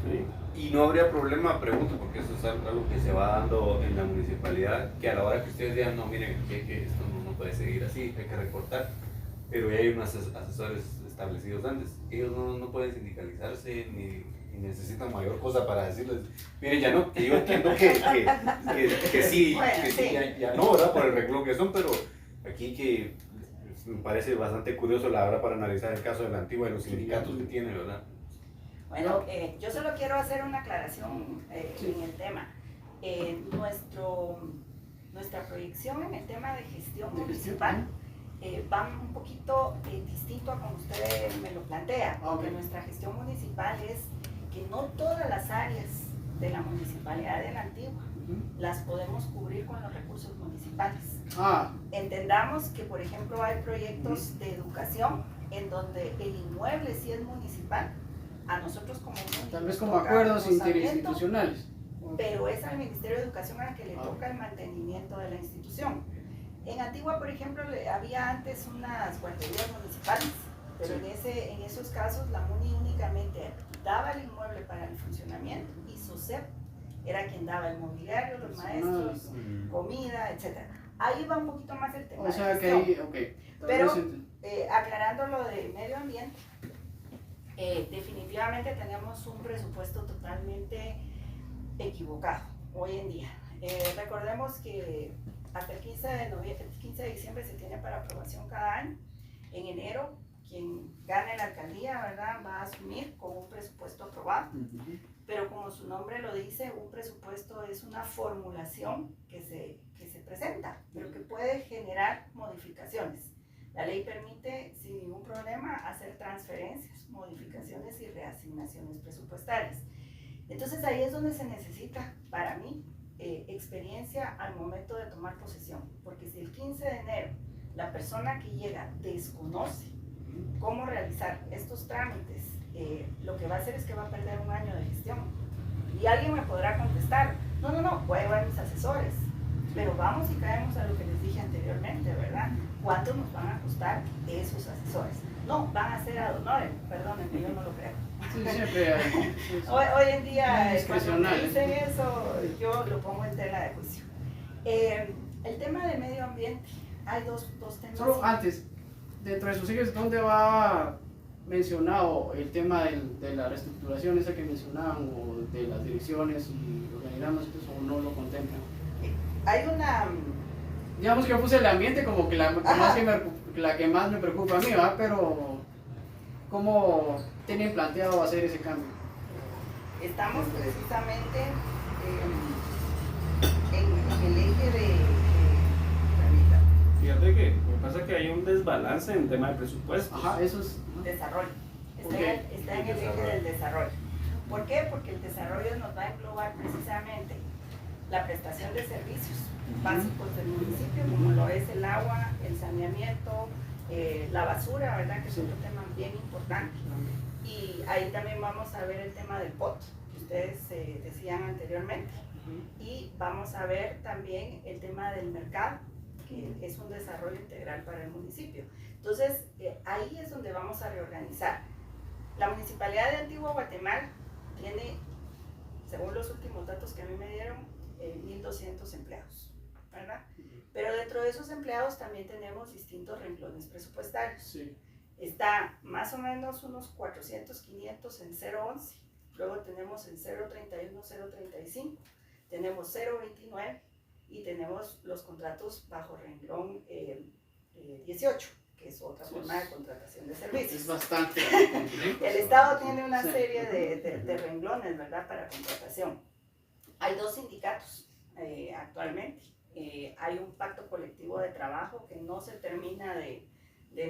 Sí. Y no habría problema, pregunto, porque eso es algo que se va dando en la municipalidad, que a la hora que ustedes digan, no, miren, que esto no puede seguir así, hay que recortar, pero ya hay unos asesores establecidos antes, ellos no pueden sindicalizarse ni necesitan mayor cosa para decirles, miren, ya no, que yo entiendo que sí, bueno, que sí, ya no, ¿verdad? Por el reclamo que son, pero aquí que me parece bastante curioso la verdad para analizar el caso de la Antigua y los sindicatos que tiene, ¿verdad? Bueno, yo solo quiero hacer una aclaración en el tema. Nuestra proyección en el tema de gestión municipal va un poquito distinto a como usted me lo plantea, porque nuestra gestión municipal es que no todas las áreas de la municipalidad de la Antigua las podemos cubrir con los recursos municipales. Entendamos que, por ejemplo, hay proyectos de educación en donde el inmueble sí es municipal, a nosotros como tal vez como acuerdos interinstitucionales, pero es al Ministerio de Educación al que le toca el mantenimiento de la institución. En Antigua, por ejemplo, había antes unas guarderías municipales pero en esos casos la MUNI únicamente daba el inmueble para el funcionamiento y SOSEP era quien daba el mobiliario, los maestros, comida, etc. Ahí va un poquito más el tema. O sea que ahí, ok. Pero aclarando lo de medio ambiente, definitivamente tenemos un presupuesto totalmente equivocado hoy en día. Recordemos que hasta el 15 de diciembre se tiene para aprobación cada año. En enero, quien gane la alcaldía, ¿verdad?, va a asumir con un presupuesto aprobado. Pero como su nombre lo dice, un presupuesto es una formulación que se presenta, pero que puede generar modificaciones. La ley permite, sin ningún problema, hacer transferencias, modificaciones y reasignaciones presupuestarias. Entonces ahí es donde se necesita, para mí, experiencia al momento de tomar posesión, porque si el 15 de enero la persona que llega desconoce cómo realizar estos trámites, lo que va a hacer es que va a perder un año de gestión. Y alguien me podrá contestar, no, voy a llevar mis asesores, pero vamos y caemos a lo que les dije anteriormente, ¿verdad? ¿Cuánto nos van a costar esos asesores? No, van a ser ad honorem, perdónenme, yo no lo creo. Sí, siempre hay. Hoy en día, cuando me discrecional. dicen eso, yo lo pongo en tela de juicio. El tema del medio ambiente, hay dos temas. Solo antes, dentro de sus ejes, ¿dónde va mencionado el tema de la reestructuración esa que mencionaban, o de las direcciones y organigramos, o no lo contemplan? Hay una... Digamos que yo puse el ambiente como que la que más me preocupa a mí, ¿verdad? Pero ¿cómo tienen planteado hacer ese cambio? Estamos precisamente en el eje de... Fíjate que me pasa que hay un desbalance en tema de presupuesto. Ajá, eso es... desarrollo. Está, Okay. está en el eje del desarrollo. ¿Por qué? Porque el desarrollo nos va a englobar precisamente la prestación de servicios básicos del municipio, como lo es el agua, el saneamiento, la basura, ¿verdad? Que es otro tema bien importante. Y ahí también vamos a ver el tema del POT, que ustedes decían anteriormente. Y vamos a ver también el tema del mercado, que es un desarrollo integral para el municipio. Entonces, ahí es donde vamos a reorganizar. La Municipalidad de Antigua Guatemala tiene, según los últimos datos que a mí me dieron, 1.200 empleados, ¿verdad? Pero dentro de esos empleados también tenemos distintos renglones presupuestarios. Sí. Está más o menos unos 400, 500 en 011, luego tenemos en 031, 035, tenemos 029 y tenemos los contratos bajo renglón 18, que es otra forma de contratación de servicios. Es bastante complejo. El Estado tiene una serie de renglones, ¿verdad?, para contratación. Hay dos sindicatos actualmente. Hay un pacto colectivo de trabajo que no se termina de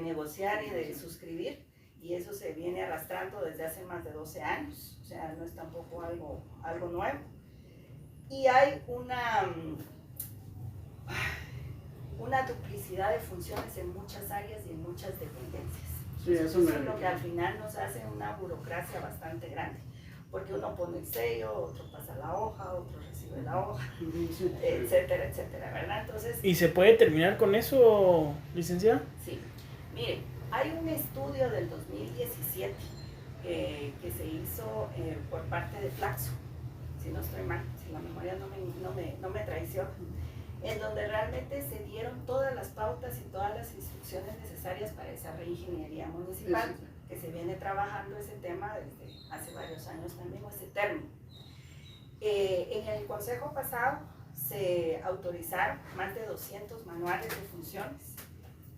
negociar y de suscribir, y eso se viene arrastrando desde hace más de 12 años, o sea, no es tampoco algo nuevo. Y hay una duplicidad de funciones en muchas áreas y en muchas dependencias. Sí, eso Es lo que al final nos hace una burocracia bastante grande, porque uno pone el sello, otro pasa la hoja, otro recibe la hoja, Sí. etcétera, etcétera, ¿verdad? Entonces, ¿Y se puede terminar con eso, licenciada? sí, miren, hay un estudio del 2017 que se hizo por parte de Flaxo, si no estoy mal, si la memoria no me traiciona, en donde realmente se dieron todas las pautas y todas las instrucciones necesarias para esa reingeniería municipal, que se viene trabajando ese tema desde hace varios años también, ese término. En el consejo pasado se autorizaron más de 200 manuales de funciones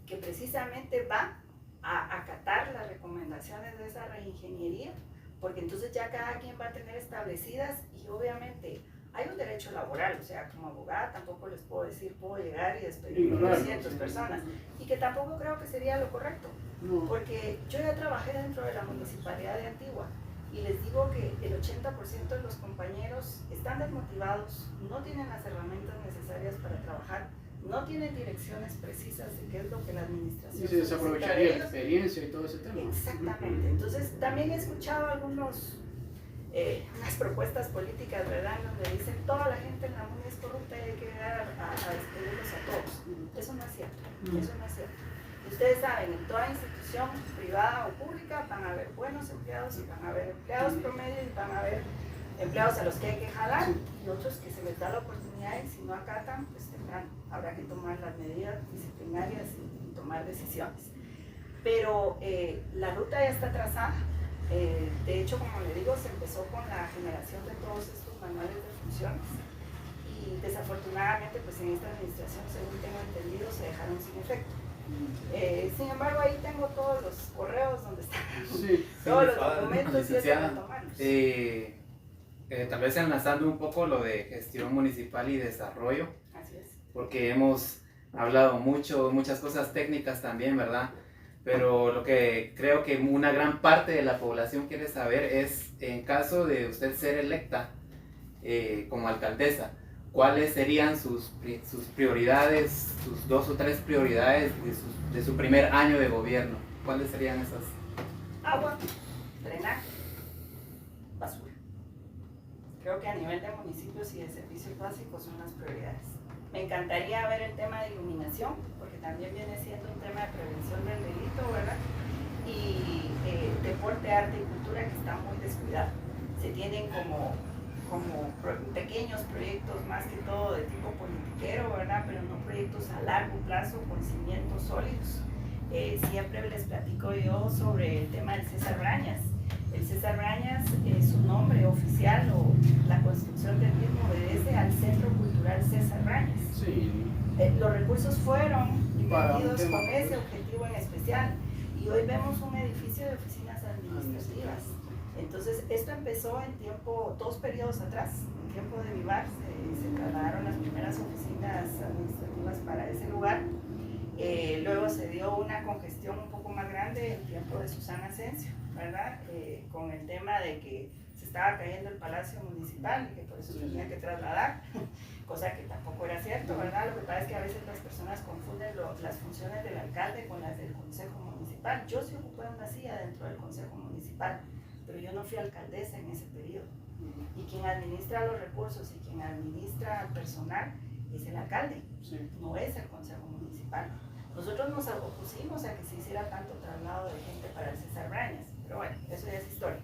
que precisamente va a acatar las recomendaciones de esa reingeniería, porque entonces ya cada quien va a tener establecidas, y obviamente hay un derecho laboral, o sea, como abogada tampoco les puedo decir, puedo llegar y despedir a 200 personas, y que tampoco creo que sería lo correcto, porque yo ya trabajé dentro de la Municipalidad de Antigua, y les digo que el 80% de los compañeros están desmotivados, no tienen las herramientas necesarias para trabajar, no tienen direcciones precisas de qué es lo que la administración Y se desaprovecharía la ellos. experiencia y todo ese tema. Exactamente. Entonces, también he escuchado unas propuestas políticas, ¿verdad?, en donde dicen toda la gente en la MUNI es corrupta y hay que llegar a despedirlos a todos. Eso no es cierto, eso no es cierto. Ustedes saben, en toda institución privada o pública van a haber buenos empleados y van a haber empleados promedio y van a haber empleados a los que hay que jalar y otros que se les da la oportunidad y si no acatan, pues habrá que tomar las medidas disciplinarias y tomar decisiones. Pero la ruta ya está trazada. De hecho, como le digo, se empezó con la generación de todos estos manuales de funciones y desafortunadamente pues en esta administración, según tengo entendido, se dejaron sin efecto. Sin embargo, ahí tengo todos los correos donde están todos los documentos y eso retomarlos. Tal vez enlazando un poco lo de gestión municipal y desarrollo, Así es. porque hemos hablado muchas cosas técnicas también, ¿verdad? Pero lo que creo que una gran parte de la población quiere saber es, en caso de usted ser electa como alcaldesa, ¿cuáles serían sus prioridades, sus 2 o 3 prioridades de su primer año de gobierno? ¿Cuáles serían esas? Agua, drenaje, basura. Creo que a nivel de municipios y de servicios básicos son las prioridades. Me encantaría ver el tema de iluminación, porque también viene siendo un tema de prevención del delito, ¿verdad? Y deporte, arte y cultura que está muy descuidado. Se tienen como pequeños proyectos más que todo de tipo politiquero, ¿verdad? Pero no proyectos a largo plazo con cimientos sólidos. Siempre les platico yo sobre el tema del César Brañas. El César Brañas, su nombre oficial o la construcción del mismo obedece al Centro Cultural César Brañas. Sí. Los recursos fueron invertidos con ese objetivo en especial y hoy vemos un edificio de oficinas administrativas. Entonces, esto empezó en tiempo, 2 periodos atrás, en tiempo de Vivar, se trasladaron las primeras oficinas administrativas para ese lugar. Luego se dio una congestión un poco más grande en tiempo de Susana Asensio, ¿verdad? Con el tema de que se estaba cayendo el Palacio Municipal y que por eso tenía que trasladar, cosa que tampoco era cierto, ¿verdad? Lo que pasa es que a veces las personas confunden las funciones del alcalde con las del Consejo Municipal. Yo sí ocupé una silla dentro del Consejo Municipal, pero yo no fui alcaldesa en ese periodo. Y quien administra los recursos y quien administra el personal es el alcalde, no es el Consejo Municipal. Nosotros nos opusimos a que se hiciera tanto traslado de gente para el César Brañas, pero bueno, eso ya es historia.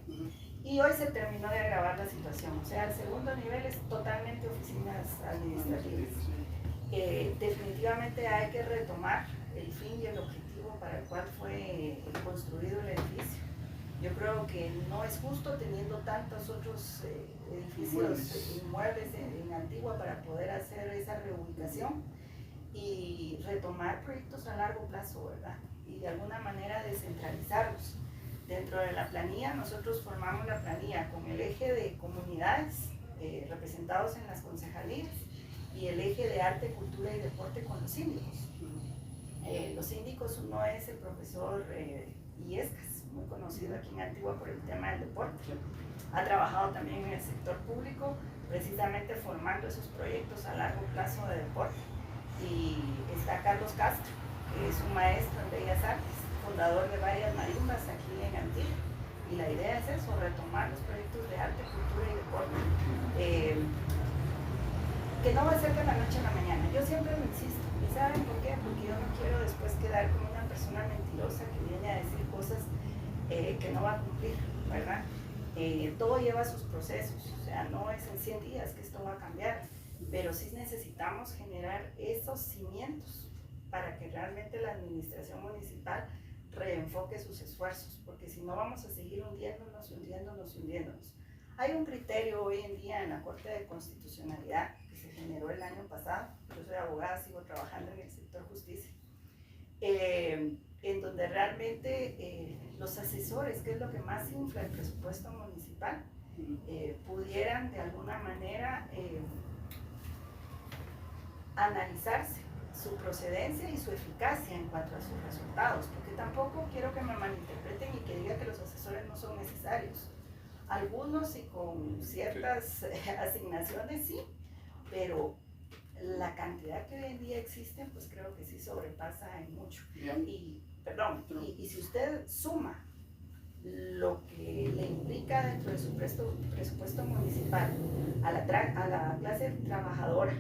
Y hoy se terminó de agravar la situación, o sea, el segundo nivel es totalmente oficinas administrativas. Definitivamente hay que retomar el fin y el objetivo para el cual fue construido el edificio. Yo creo que no es justo teniendo tantos otros edificios, inmuebles en Antigua para poder hacer esa reubicación y retomar proyectos a largo plazo, ¿verdad? Y de alguna manera descentralizarlos. Dentro de la planilla, nosotros formamos la planilla con el eje de comunidades representados en las concejalías y el eje de arte, cultura y deporte con los síndicos. Los síndicos, uno es el profesor Illescas, muy conocido aquí en Antigua por el tema del deporte. Ha trabajado también en el sector público, precisamente formando esos proyectos a largo plazo de deporte. Y está Carlos Castro, que es un maestro en Bellas Artes, fundador de varias marimbas aquí en Antigua. Y la idea es eso, retomar los proyectos de arte, cultura y deporte. Que no va a ser de la noche a la mañana. Yo siempre lo insisto. ¿Y saben por qué? Porque yo no quiero después quedar como una persona mentirosa que viene a decir cosas que no va a cumplir, ¿verdad? Todo lleva sus procesos, o sea, no es en 100 días que esto va a cambiar, pero sí necesitamos generar esos cimientos para que realmente la administración municipal reenfoque sus esfuerzos, porque si no vamos a seguir hundiéndonos. Hay un criterio hoy en día en la Corte de Constitucionalidad que se generó el año pasado. Yo soy abogada, sigo trabajando en el sector justicia, en donde realmente los asesores, que es lo que más infla el presupuesto municipal, pudieran de alguna manera analizarse su procedencia y su eficacia en cuanto a sus resultados, porque tampoco quiero que me malinterpreten y que digan que los asesores no son necesarios. Algunos y con ciertas asignaciones sí, pero la cantidad que hoy en día existen, pues creo que sí sobrepasa en mucho. Y si usted suma lo que le implica dentro de su presupuesto municipal a la clase trabajadora,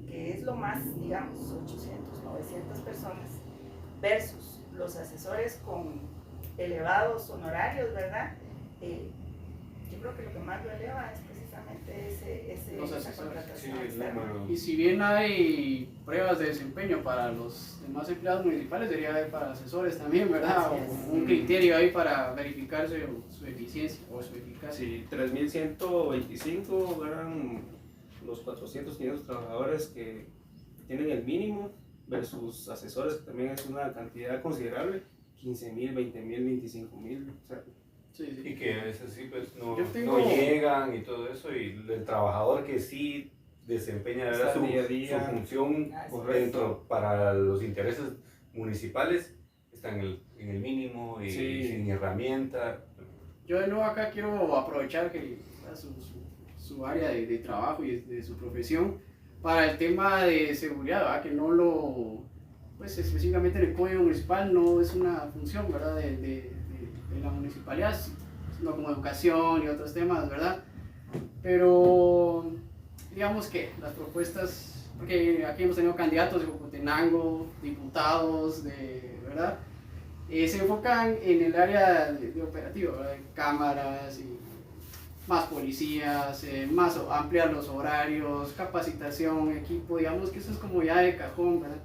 que es lo más, digamos, 800, 900 personas, versus los asesores con elevados honorarios, ¿verdad? Yo creo que lo que más lo eleva es precisamente esa contratación externa. Y si bien hay pruebas de desempeño para los demás empleados municipales, debería haber para asesores también, ¿verdad? O un criterio ahí para verificar su eficiencia o su eficacia. Sí, 3.125 ganan los 400, 500 trabajadores que tienen el mínimo versus asesores, que también es una cantidad considerable, 15.000, 20.000, 25.000, o sea, Sí. Y que a veces sí, pues no tengo... no llegan y todo eso, y el trabajador que sí desempeña Está día a día. su función dentro para los intereses municipales, está en el mínimo y Sí. sin herramienta. Yo de nuevo acá quiero aprovechar que su área de trabajo y de su profesión para el tema de seguridad, ¿verdad? Que no lo, pues específicamente en el código municipal no es una función, ¿verdad? De la municipalidad, sino como educación y otros temas, ¿verdad? Pero digamos que las propuestas, porque aquí hemos tenido candidatos de Jocotenango, diputados, ¿verdad? Se enfocan en el área de operativo, ¿verdad? Cámaras y más policías, más ampliar los horarios, capacitación, equipo, digamos que eso es como ya de cajón, ¿verdad?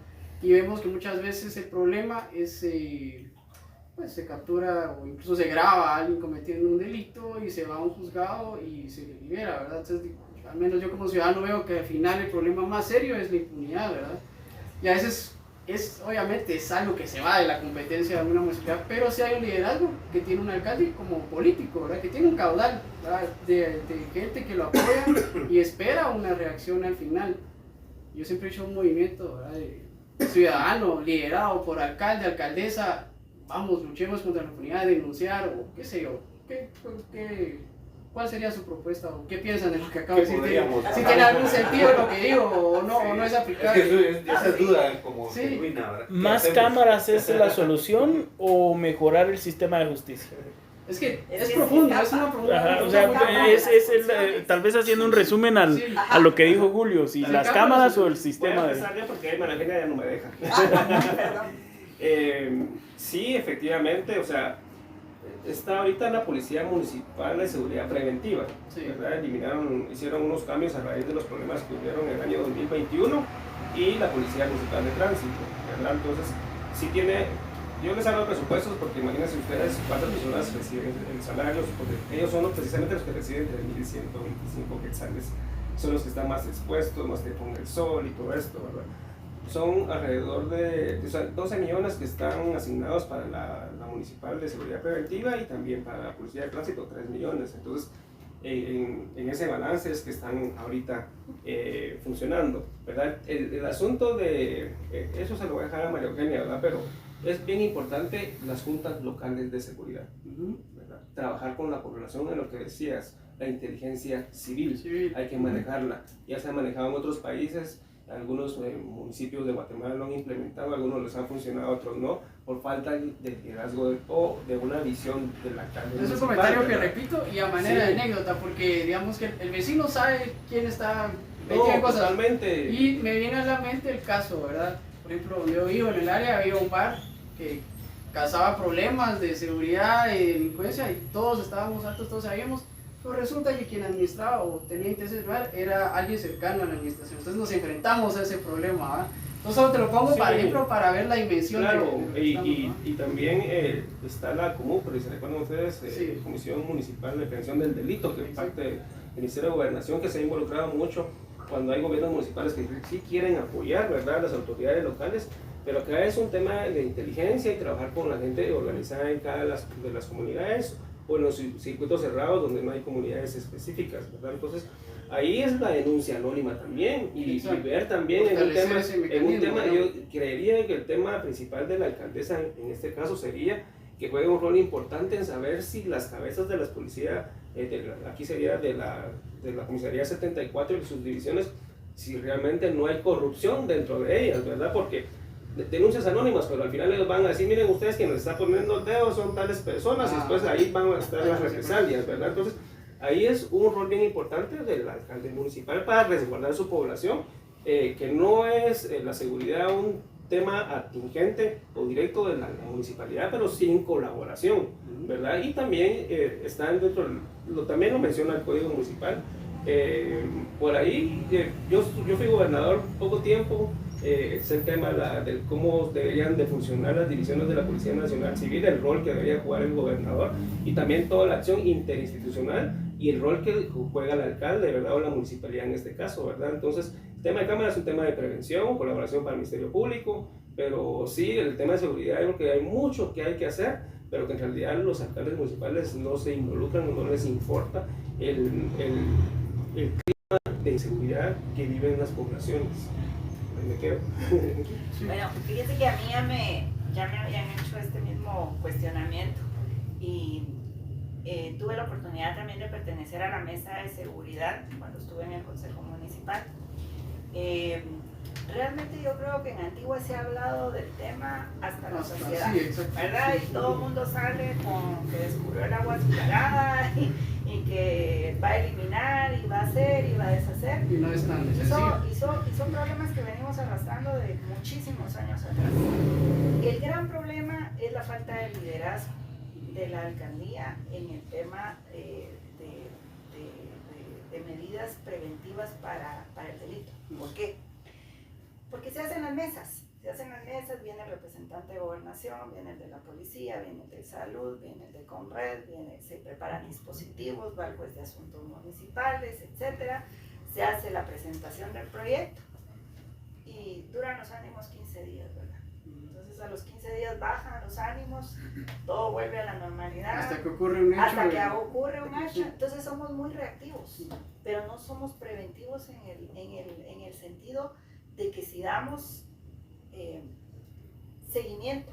Y vemos que muchas veces el problema es, pues se captura o incluso se graba a alguien cometiendo un delito y se va a un juzgado y se le libera, ¿verdad? Entonces, al menos yo como ciudadano veo que al final el problema más serio es la impunidad, ¿verdad? Y a veces obviamente es algo que se va de la competencia de alguna municipalidad, pero si hay un liderazgo que tiene un alcalde como político, ¿verdad? Que tiene un caudal, ¿verdad? de gente que lo apoya y espera una reacción al final. Yo siempre he hecho un movimiento, ¿verdad? De ciudadano liderado por alcalde, alcaldesa, vamos, luchemos contra la impunidad, denunciar o qué sé yo. ¿Cuál sería su propuesta o qué piensan de lo que acabo de decir? Si tiene algún sentido lo que digo o no es aplicable. Es que esa es duda como Sí. genuina, ¿verdad? ¿Más ¿Qué hacemos? cámaras es la solución o mejorar el sistema de justicia? Es que Es es que profundo, se es una escapa. pregunta. Ajá, o sea, tal vez haciendo un resumen Sí. a lo que dijo Julio, si Las las cámaras cámaras o el voy a sistema de... empezar ya porque Maragena ya no me deja. Perdón. Sí, efectivamente, o sea, está ahorita la Policía Municipal de Seguridad Preventiva, Sí. ¿verdad? Hicieron unos cambios a raíz de los problemas que hubieron en el año 2021 y la Policía Municipal de Tránsito, ¿verdad? Entonces, sí tiene, yo les hablo de presupuestos porque imagínense ustedes cuántas personas reciben el salario, porque ellos son precisamente los que reciben 3.125 quetzales, son los que están más expuestos, más tiempo en el sol y todo esto, ¿verdad? Son alrededor de 12 millones que están asignados para la Municipal de Seguridad Preventiva y también para la Policía de Tránsito 3 millones. Entonces, en ese balance es que están ahorita funcionando, ¿verdad? El asunto de, eso se lo voy a dejar a María Eugenia, ¿verdad? Pero es bien importante las juntas locales de seguridad, ¿verdad? Trabajar con la población en lo que decías, la inteligencia civil, Sí. hay que manejarla. Ya se ha manejado en otros países. Algunos municipios de Guatemala lo han implementado, algunos les han funcionado, otros no, por falta de liderazgo o de una visión del alcalde. Es un municipal, comentario que ¿verdad? repito y a manera Sí. de anécdota, porque digamos que el vecino sabe quién está No, metido en cosas. totalmente. Y me viene a la mente el caso, ¿verdad? Por ejemplo, donde yo vivo en el área había un bar que causaba problemas de seguridad y delincuencia y todos estábamos altos, todos sabíamos. Pero resulta que quien administraba o tenía interés en el bar era alguien cercano a la administración. Entonces nos enfrentamos a ese problema, ¿verdad? Entonces solo te lo pongo Sí. para ejemplo para ver la dimensión Claro, de lo que estamos, ¿no? y también está la COMU, pero si recuerdan ustedes, Sí. Comisión Municipal de Prevención del Delito, que es Exacto. parte del Ministerio de Gobernación, que se ha involucrado mucho cuando hay gobiernos municipales que sí quieren apoyar, ¿verdad?, a las autoridades locales, pero acá es un tema de inteligencia y trabajar con la gente organizada en cada de las comunidades o en los circuitos cerrados donde no hay comunidades específicas, ¿verdad? Entonces, ahí es la denuncia anónima también y ver también en un Fortalecer tema, ese mecanismo, ¿no? yo creería que el tema principal de la alcaldesa en este caso sería que juegue un rol importante en saber si las cabezas de las policías, aquí sería de la comisaría 74 y sus divisiones, si realmente no hay corrupción dentro de ellas, ¿verdad? Porque denuncias anónimas, pero al final ellos van a decir, miren ustedes quienes están poniendo el dedo son tales personas y después ahí van a estar las represalias, ¿verdad? Entonces ahí es un rol bien importante del alcalde municipal para resguardar su población, que no es la seguridad tema atingente o directo de la municipalidad, pero sin colaboración, ¿verdad? Y también están dentro, también lo menciona el Código Municipal. Por ahí, yo fui gobernador poco tiempo. Es el tema de cómo deberían de funcionar las divisiones de la Policía Nacional Civil, el rol que debería jugar el gobernador y también toda la acción interinstitucional y el rol que juega el alcalde, ¿verdad? O la municipalidad en este caso, ¿verdad? Entonces, el tema de cámaras es un tema de prevención, colaboración para el Ministerio Público, pero sí, el tema de seguridad es lo que hay mucho que hay que hacer, pero que en realidad los alcaldes municipales no se involucran, no les importa el clima de inseguridad que viven las poblaciones. Me quedo. Bueno, fíjese que a mí ya me habían hecho este mismo cuestionamiento y tuve la oportunidad también de pertenecer a la mesa de seguridad cuando estuve en el Consejo Municipal. Realmente yo creo que en Antigua se ha hablado del tema hasta la sociedad, ¿verdad? Y todo el mundo sale con que descubrió el agua azucarada y que va a eliminar y va a hacer y va a deshacer. Y no es tan sencillo. Y son problemas que venimos arrastrando de muchísimos años atrás. El gran problema es la falta de liderazgo de la alcaldía en el tema de medidas preventivas para el delito. ¿Por qué? Porque se hacen las mesas, viene el representante de gobernación, viene el de la policía, viene el de salud, viene el de Conred, se preparan dispositivos, va al juez de asuntos municipales, etc. Se hace la presentación del proyecto y duran los ánimos 15 días, ¿verdad? Entonces a los 15 días bajan los ánimos, todo vuelve a la normalidad. Hasta que ocurre un hecho. Hasta que ocurre un hecho. Entonces somos muy reactivos, pero no somos preventivos en el sentido de que si damos seguimiento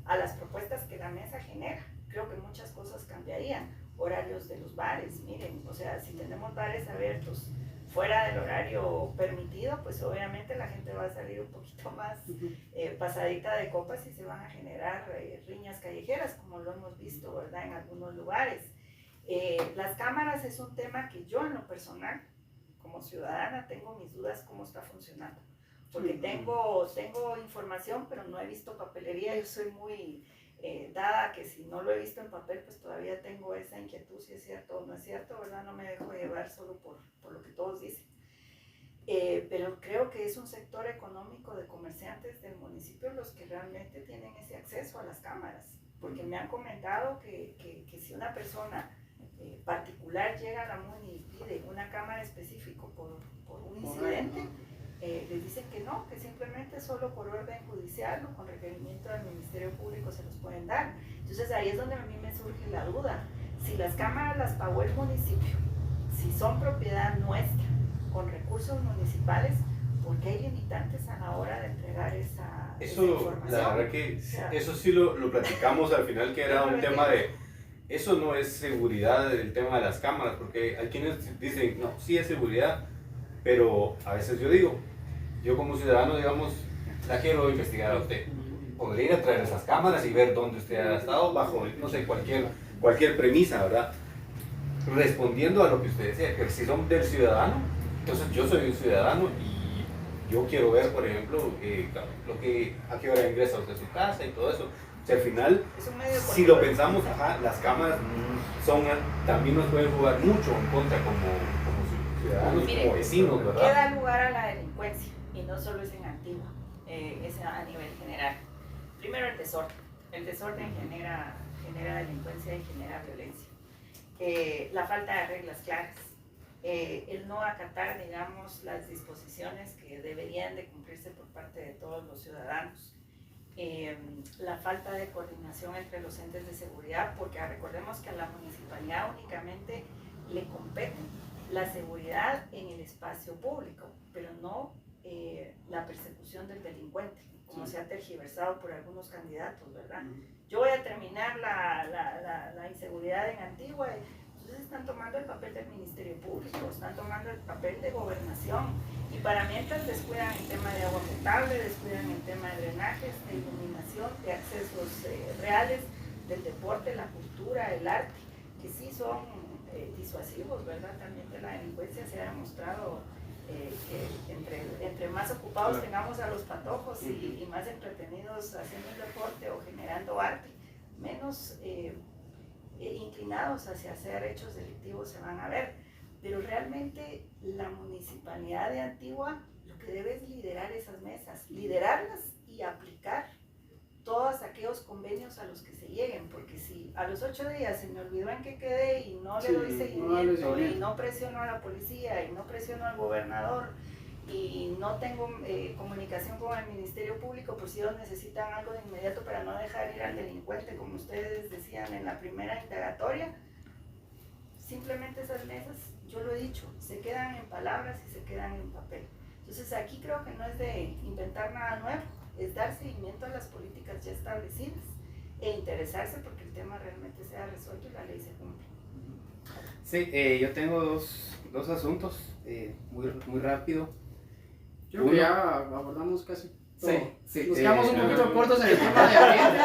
a las propuestas que la mesa genera, creo que muchas cosas cambiarían. Horarios de los bares, miren, o sea, si tenemos bares abiertos fuera del horario permitido, pues obviamente la gente va a salir un poquito más pasadita de copas y se van a generar riñas callejeras, como lo hemos visto, ¿verdad?, en algunos lugares. Las cámaras es un tema que yo en lo personal, como ciudadana, tengo mis dudas cómo está funcionando. Porque tengo información, pero no he visto papelería. Yo soy muy dada que si no lo he visto en papel, pues todavía tengo esa inquietud si es cierto o no es cierto, ¿verdad? No me dejo llevar solo por lo que todos dicen. Pero creo que es un sector económico de comerciantes del municipio los que realmente tienen ese acceso a las cámaras. Porque me han comentado que si una persona particular llega a la MUNI y pide una cámara específica por un incidente, les dicen que no, que simplemente solo por orden judicial o con requerimiento del Ministerio Público se los pueden dar. Entonces ahí es donde a mí me surge la duda. Si las cámaras las pagó el municipio, si son propiedad nuestra, con recursos municipales, ¿por qué hay limitantes a la hora de entregar esa información? La verdad que eso sí lo platicamos al final, que era un tema de... Eso no es seguridad, el tema de las cámaras, porque hay quienes dicen, no, sí es seguridad, pero a veces yo como ciudadano, digamos, la quiero investigar a usted. Podría ir a traer esas cámaras y ver dónde usted ha estado bajo, no sé, cualquier premisa, ¿verdad? Respondiendo a lo que usted decía, que si son del ciudadano, entonces yo soy un ciudadano y yo quiero ver, por ejemplo, a qué hora ingresa usted a su casa y todo eso. O sea, al final, si lo pensamos, las cámaras también nos pueden jugar mucho en contra como ciudadanos, como vecinos, ¿verdad? Queda lugar a la delincuencia, y no solo es en Antigua, es a nivel general. Primero el desorden. El desorden genera delincuencia y genera violencia. La falta de reglas claras. El no acatar, digamos, las disposiciones que deberían de cumplirse por parte de todos los ciudadanos. La falta de coordinación entre los entes de seguridad, porque recordemos que a la municipalidad únicamente le compete la seguridad en el espacio público, pero no la persecución del delincuente, como se ha tergiversado por algunos candidatos, ¿verdad? Yo voy a terminar la inseguridad en Antigua, entonces están tomando el papel del Ministerio Público, están tomando el papel de gobernación, y para mientras descuidan el tema de agua potable, descuidan el tema de drenajes, de iluminación, de accesos reales, del deporte, la cultura, el arte, que sí son disuasivos, ¿verdad? También de la delincuencia se ha demostrado que entre más ocupados tengamos a los patojos y más entretenidos haciendo el deporte o generando arte, menos inclinados hacia hacer hechos delictivos se van a ver. Pero realmente la Municipalidad de Antigua lo que debe es liderar esas mesas, liderarlas y aplicar todos aquellos convenios a los que se lleguen, porque si a los 8 días se me olvidó en qué quedé y no le doy seguimiento y no presiono a la policía y no presiono al gobernador y no tengo comunicación con el Ministerio Público por si ellos necesitan algo de inmediato para no dejar ir al delincuente, como ustedes decían en la primera indagatoria, simplemente esas mesas, yo lo he dicho, se quedan en palabras y se quedan en papel. Entonces aquí creo que no es de inventar nada nuevo, es dar seguimiento a las políticas ya establecidas e interesarse porque el tema realmente sea resuelto y la ley se cumpla. Sí, yo tengo dos asuntos, muy rápido. Yo creo que ya abordamos casi todo. Sí, nos quedamos un poquito cortos en el tema de ambiente.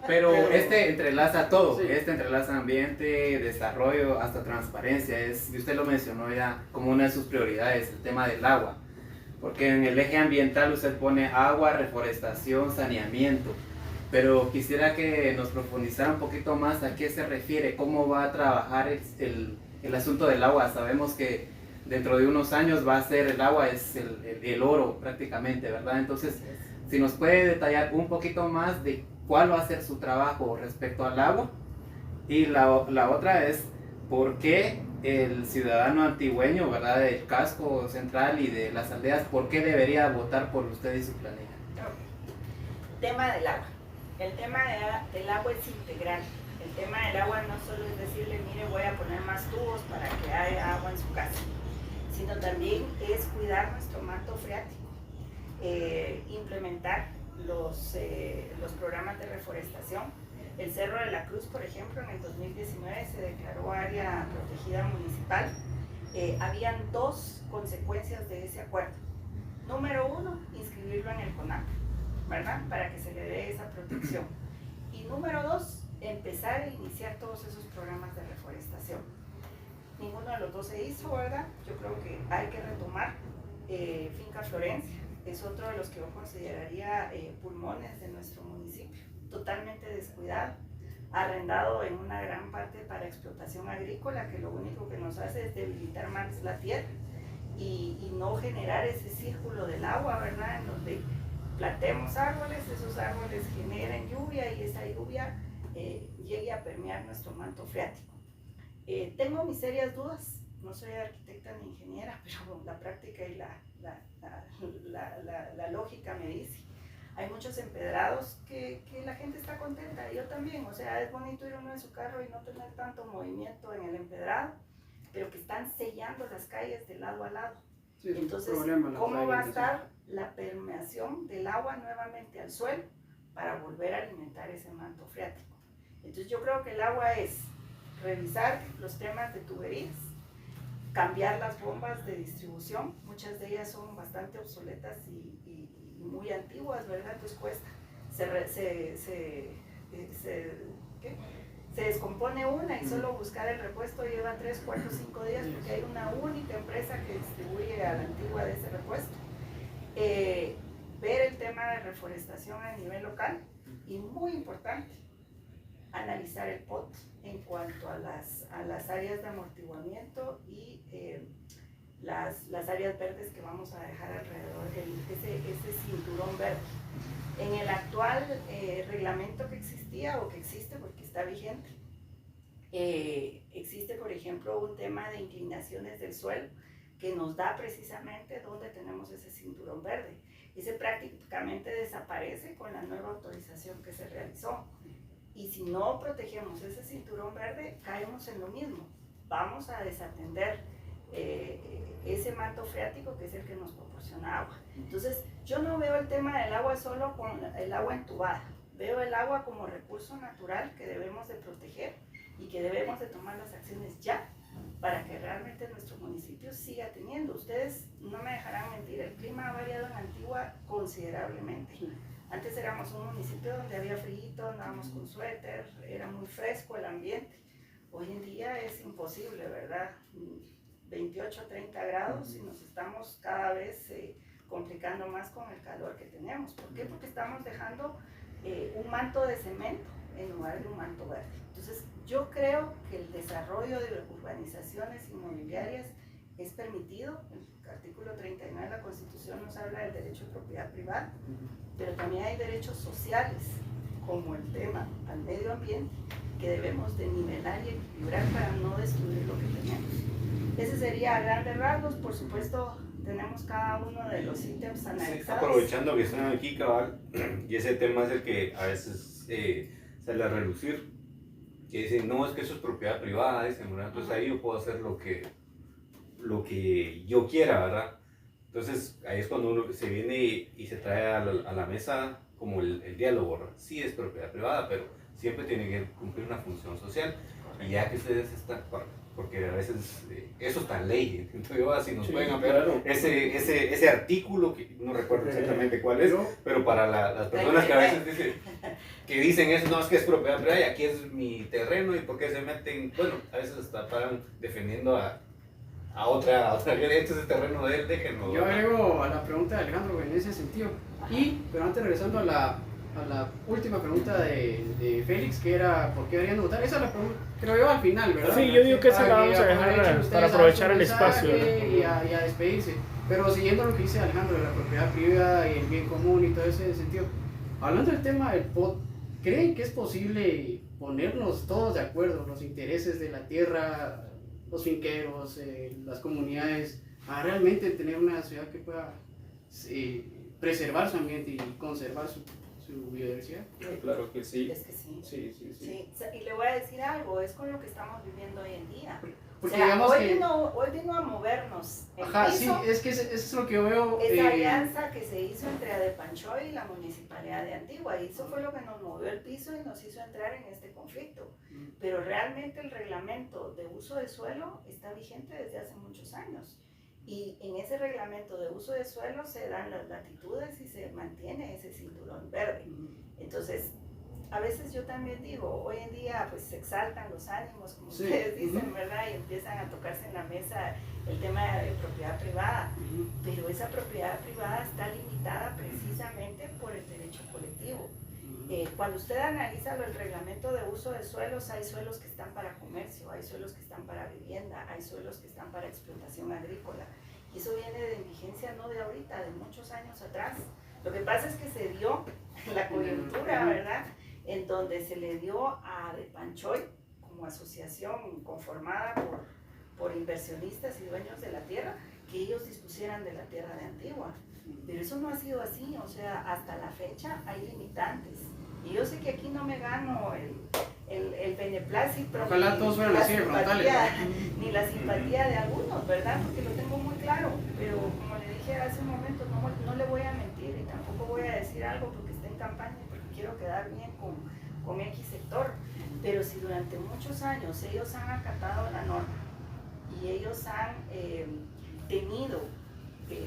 Pero este entrelaza todo, este entrelaza ambiente, desarrollo, hasta transparencia, y usted lo mencionó ya como una de sus prioridades, el tema del agua. Porque en el eje ambiental usted pone agua, reforestación, saneamiento, pero quisiera que nos profundizara un poquito más a qué se refiere, cómo va a trabajar el asunto del agua. Sabemos que dentro de unos años va a ser el agua, es el oro prácticamente, ¿verdad? Entonces, si nos puede detallar un poquito más de cuál va a ser su trabajo respecto al agua. Y la otra es, ¿por qué el ciudadano antigüeño, ¿verdad?, del casco central y de las aldeas, ¿por qué debería votar por usted y su planilla? Tema del agua. El tema del agua es integral. El tema del agua no solo es decirle, mire, voy a poner más tubos para que haya agua en su casa, sino también es cuidar nuestro manto freático, implementar los programas de reforestación. El Cerro de la Cruz, por ejemplo, en el 2019 se declaró área protegida municipal. Habían dos consecuencias de ese acuerdo. Número uno, inscribirlo en el CONAP, ¿verdad?, para que se le dé esa protección. Y número dos, empezar a iniciar todos esos programas de reforestación. Ninguno de los dos se hizo, ¿verdad? Yo creo que hay que retomar. Finca Florencia es otro de los que yo consideraría pulmones de nuestro municipio, totalmente descuidado, arrendado en una gran parte para explotación agrícola, que lo único que nos hace es debilitar más la tierra y no generar ese círculo del agua, ¿verdad?, en donde plantemos árboles, esos árboles generen lluvia y esa lluvia llegue a permear nuestro manto freático. Tengo mis serias dudas, no soy arquitecta ni ingeniera, pero la práctica y la lógica me dice. Hay muchos empedrados que la gente está contenta, yo también, o sea, es bonito ir uno en su carro y no tener tanto movimiento en el empedrado, pero que están sellando las calles de lado a lado. Sí, entonces, ¿cómo va a estar la permeación del agua nuevamente al suelo para volver a alimentar ese manto freático? Entonces yo creo que el agua es revisar los temas de tuberías, cambiar las bombas de distribución, muchas de ellas son bastante obsoletas y muy antiguas, ¿verdad? Entonces cuesta, se descompone una y solo buscar el repuesto lleva 3, 4, 5 días porque hay una única empresa que distribuye a la antigua de ese repuesto. Ver el tema de reforestación a nivel local y muy importante, analizar el POT en cuanto a las áreas de amortiguamiento y las áreas verdes que vamos a dejar alrededor de ese cinturón verde. En el actual reglamento que existía o que existe porque está vigente, existe por ejemplo un tema de inclinaciones del suelo que nos da precisamente dónde tenemos ese cinturón verde. Ese prácticamente desaparece con la nueva autorización que se realizó. Y si no protegemos ese cinturón verde, caemos en lo mismo. Vamos a desatender ese manto freático que es el que nos proporciona agua. Entonces, yo no veo el tema del agua solo con el agua entubada. Veo el agua como recurso natural que debemos de proteger y que debemos de tomar las acciones ya para que realmente nuestro municipio siga teniendo. Ustedes no me dejarán mentir, el clima ha variado en Antigua considerablemente. Antes éramos un municipio donde había frío, andábamos con suéter, era muy fresco el ambiente. Hoy en día es imposible, ¿verdad? 20 28, 30 grados y nos estamos cada vez complicando más con el calor que tenemos. ¿Por qué? Porque estamos dejando un manto de cemento en lugar de un manto verde. Entonces, yo creo que el desarrollo de urbanizaciones inmobiliarias es permitido. El artículo 39 de la Constitución nos habla del derecho de propiedad privada, pero también hay derechos sociales, como el tema al medio ambiente, que debemos de nivelar y equilibrar para no destruir lo que tenemos. Ese sería a grandes rasgos. Por supuesto, tenemos cada uno de los ítems analizados. Sí, aprovechando que están aquí, cabal, y ese tema es el que a veces sale a relucir, que dicen, no, es que eso es propiedad privada, dicen, ¿verdad? Entonces ahí yo puedo hacer lo que yo quiera, ¿verdad? Entonces ahí es cuando uno se viene y se trae a la mesa como el diálogo, ¿verdad? Sí es propiedad privada, pero siempre tiene que cumplir una función social. Y ya que ustedes están, porque a veces eso está en ley, entonces si nos pueden ampliar ese artículo, que no recuerdo exactamente cuál es, pero para las personas que a veces dicen eso, no, es que es propiedad privada y aquí es mi terreno y por qué se meten, bueno, a veces hasta paran defendiendo a otra este es el terreno de él, déjenlo. Yo agrego a la pregunta de Alejandro en ese sentido, pero antes regresando a la última pregunta de Félix, que era ¿por qué deberían votar? Esa la pregunta, creo yo, al final, ¿verdad? Sí, yo digo que esa la vamos a dejar para aprovechar el espacio, ¿no? Y a despedirse. Pero siguiendo lo que dice Alejandro de la propiedad privada y el bien común y todo ese sentido, hablando del tema del POT, ¿creen que es posible ponernos todos de acuerdo, los intereses de la tierra, los finqueros, las comunidades, a realmente tener una ciudad que pueda preservar su ambiente y conservar su biodiversidad? Claro que sí. Es que sí. Sí. Y le voy a decir algo, es con lo que estamos viviendo hoy en día. Porque o sea, digamos hoy vino a movernos el Ajá, piso, sí, es que eso es lo que yo veo. esa alianza que se hizo entre Adepanchoy y la Municipalidad de Antigua, y eso fue lo que nos movió el piso y nos hizo entrar en este conflicto. Pero realmente el reglamento de uso de suelo está vigente desde hace muchos años. Y en ese reglamento de uso de suelo se dan las latitudes y se mantiene ese cinturón verde. Entonces, a veces yo también digo, hoy en día pues se exaltan los ánimos, como ustedes dicen, ¿verdad? Y empiezan a tocarse en la mesa el tema de propiedad privada. Pero esa propiedad privada está limitada precisamente por el derecho colectivo. Cuando usted analiza el reglamento de uso de suelos, hay suelos que están para comercio, hay suelos que están para vivienda, hay suelos que están para explotación agrícola. Y eso viene de vigencia no de ahorita, de muchos años atrás. Lo que pasa es que se dio la coyuntura, ¿verdad?, en donde se le dio a Adepanchoy como asociación conformada por inversionistas y dueños de la tierra, que ellos dispusieran de la tierra de Antigua. Pero eso no ha sido así, o sea, hasta la fecha hay limitantes. Y yo sé que aquí no me gano el beneplácito, ojalá todos fueran así de frontales, ni la simpatía de algunos, ¿verdad? Porque lo tengo muy claro. Pero como le dije hace un momento, no le voy a mentir y tampoco voy a decir algo porque está en campaña y porque quiero quedar bien con X sector. Pero si durante muchos años ellos han acatado la norma y ellos han tenido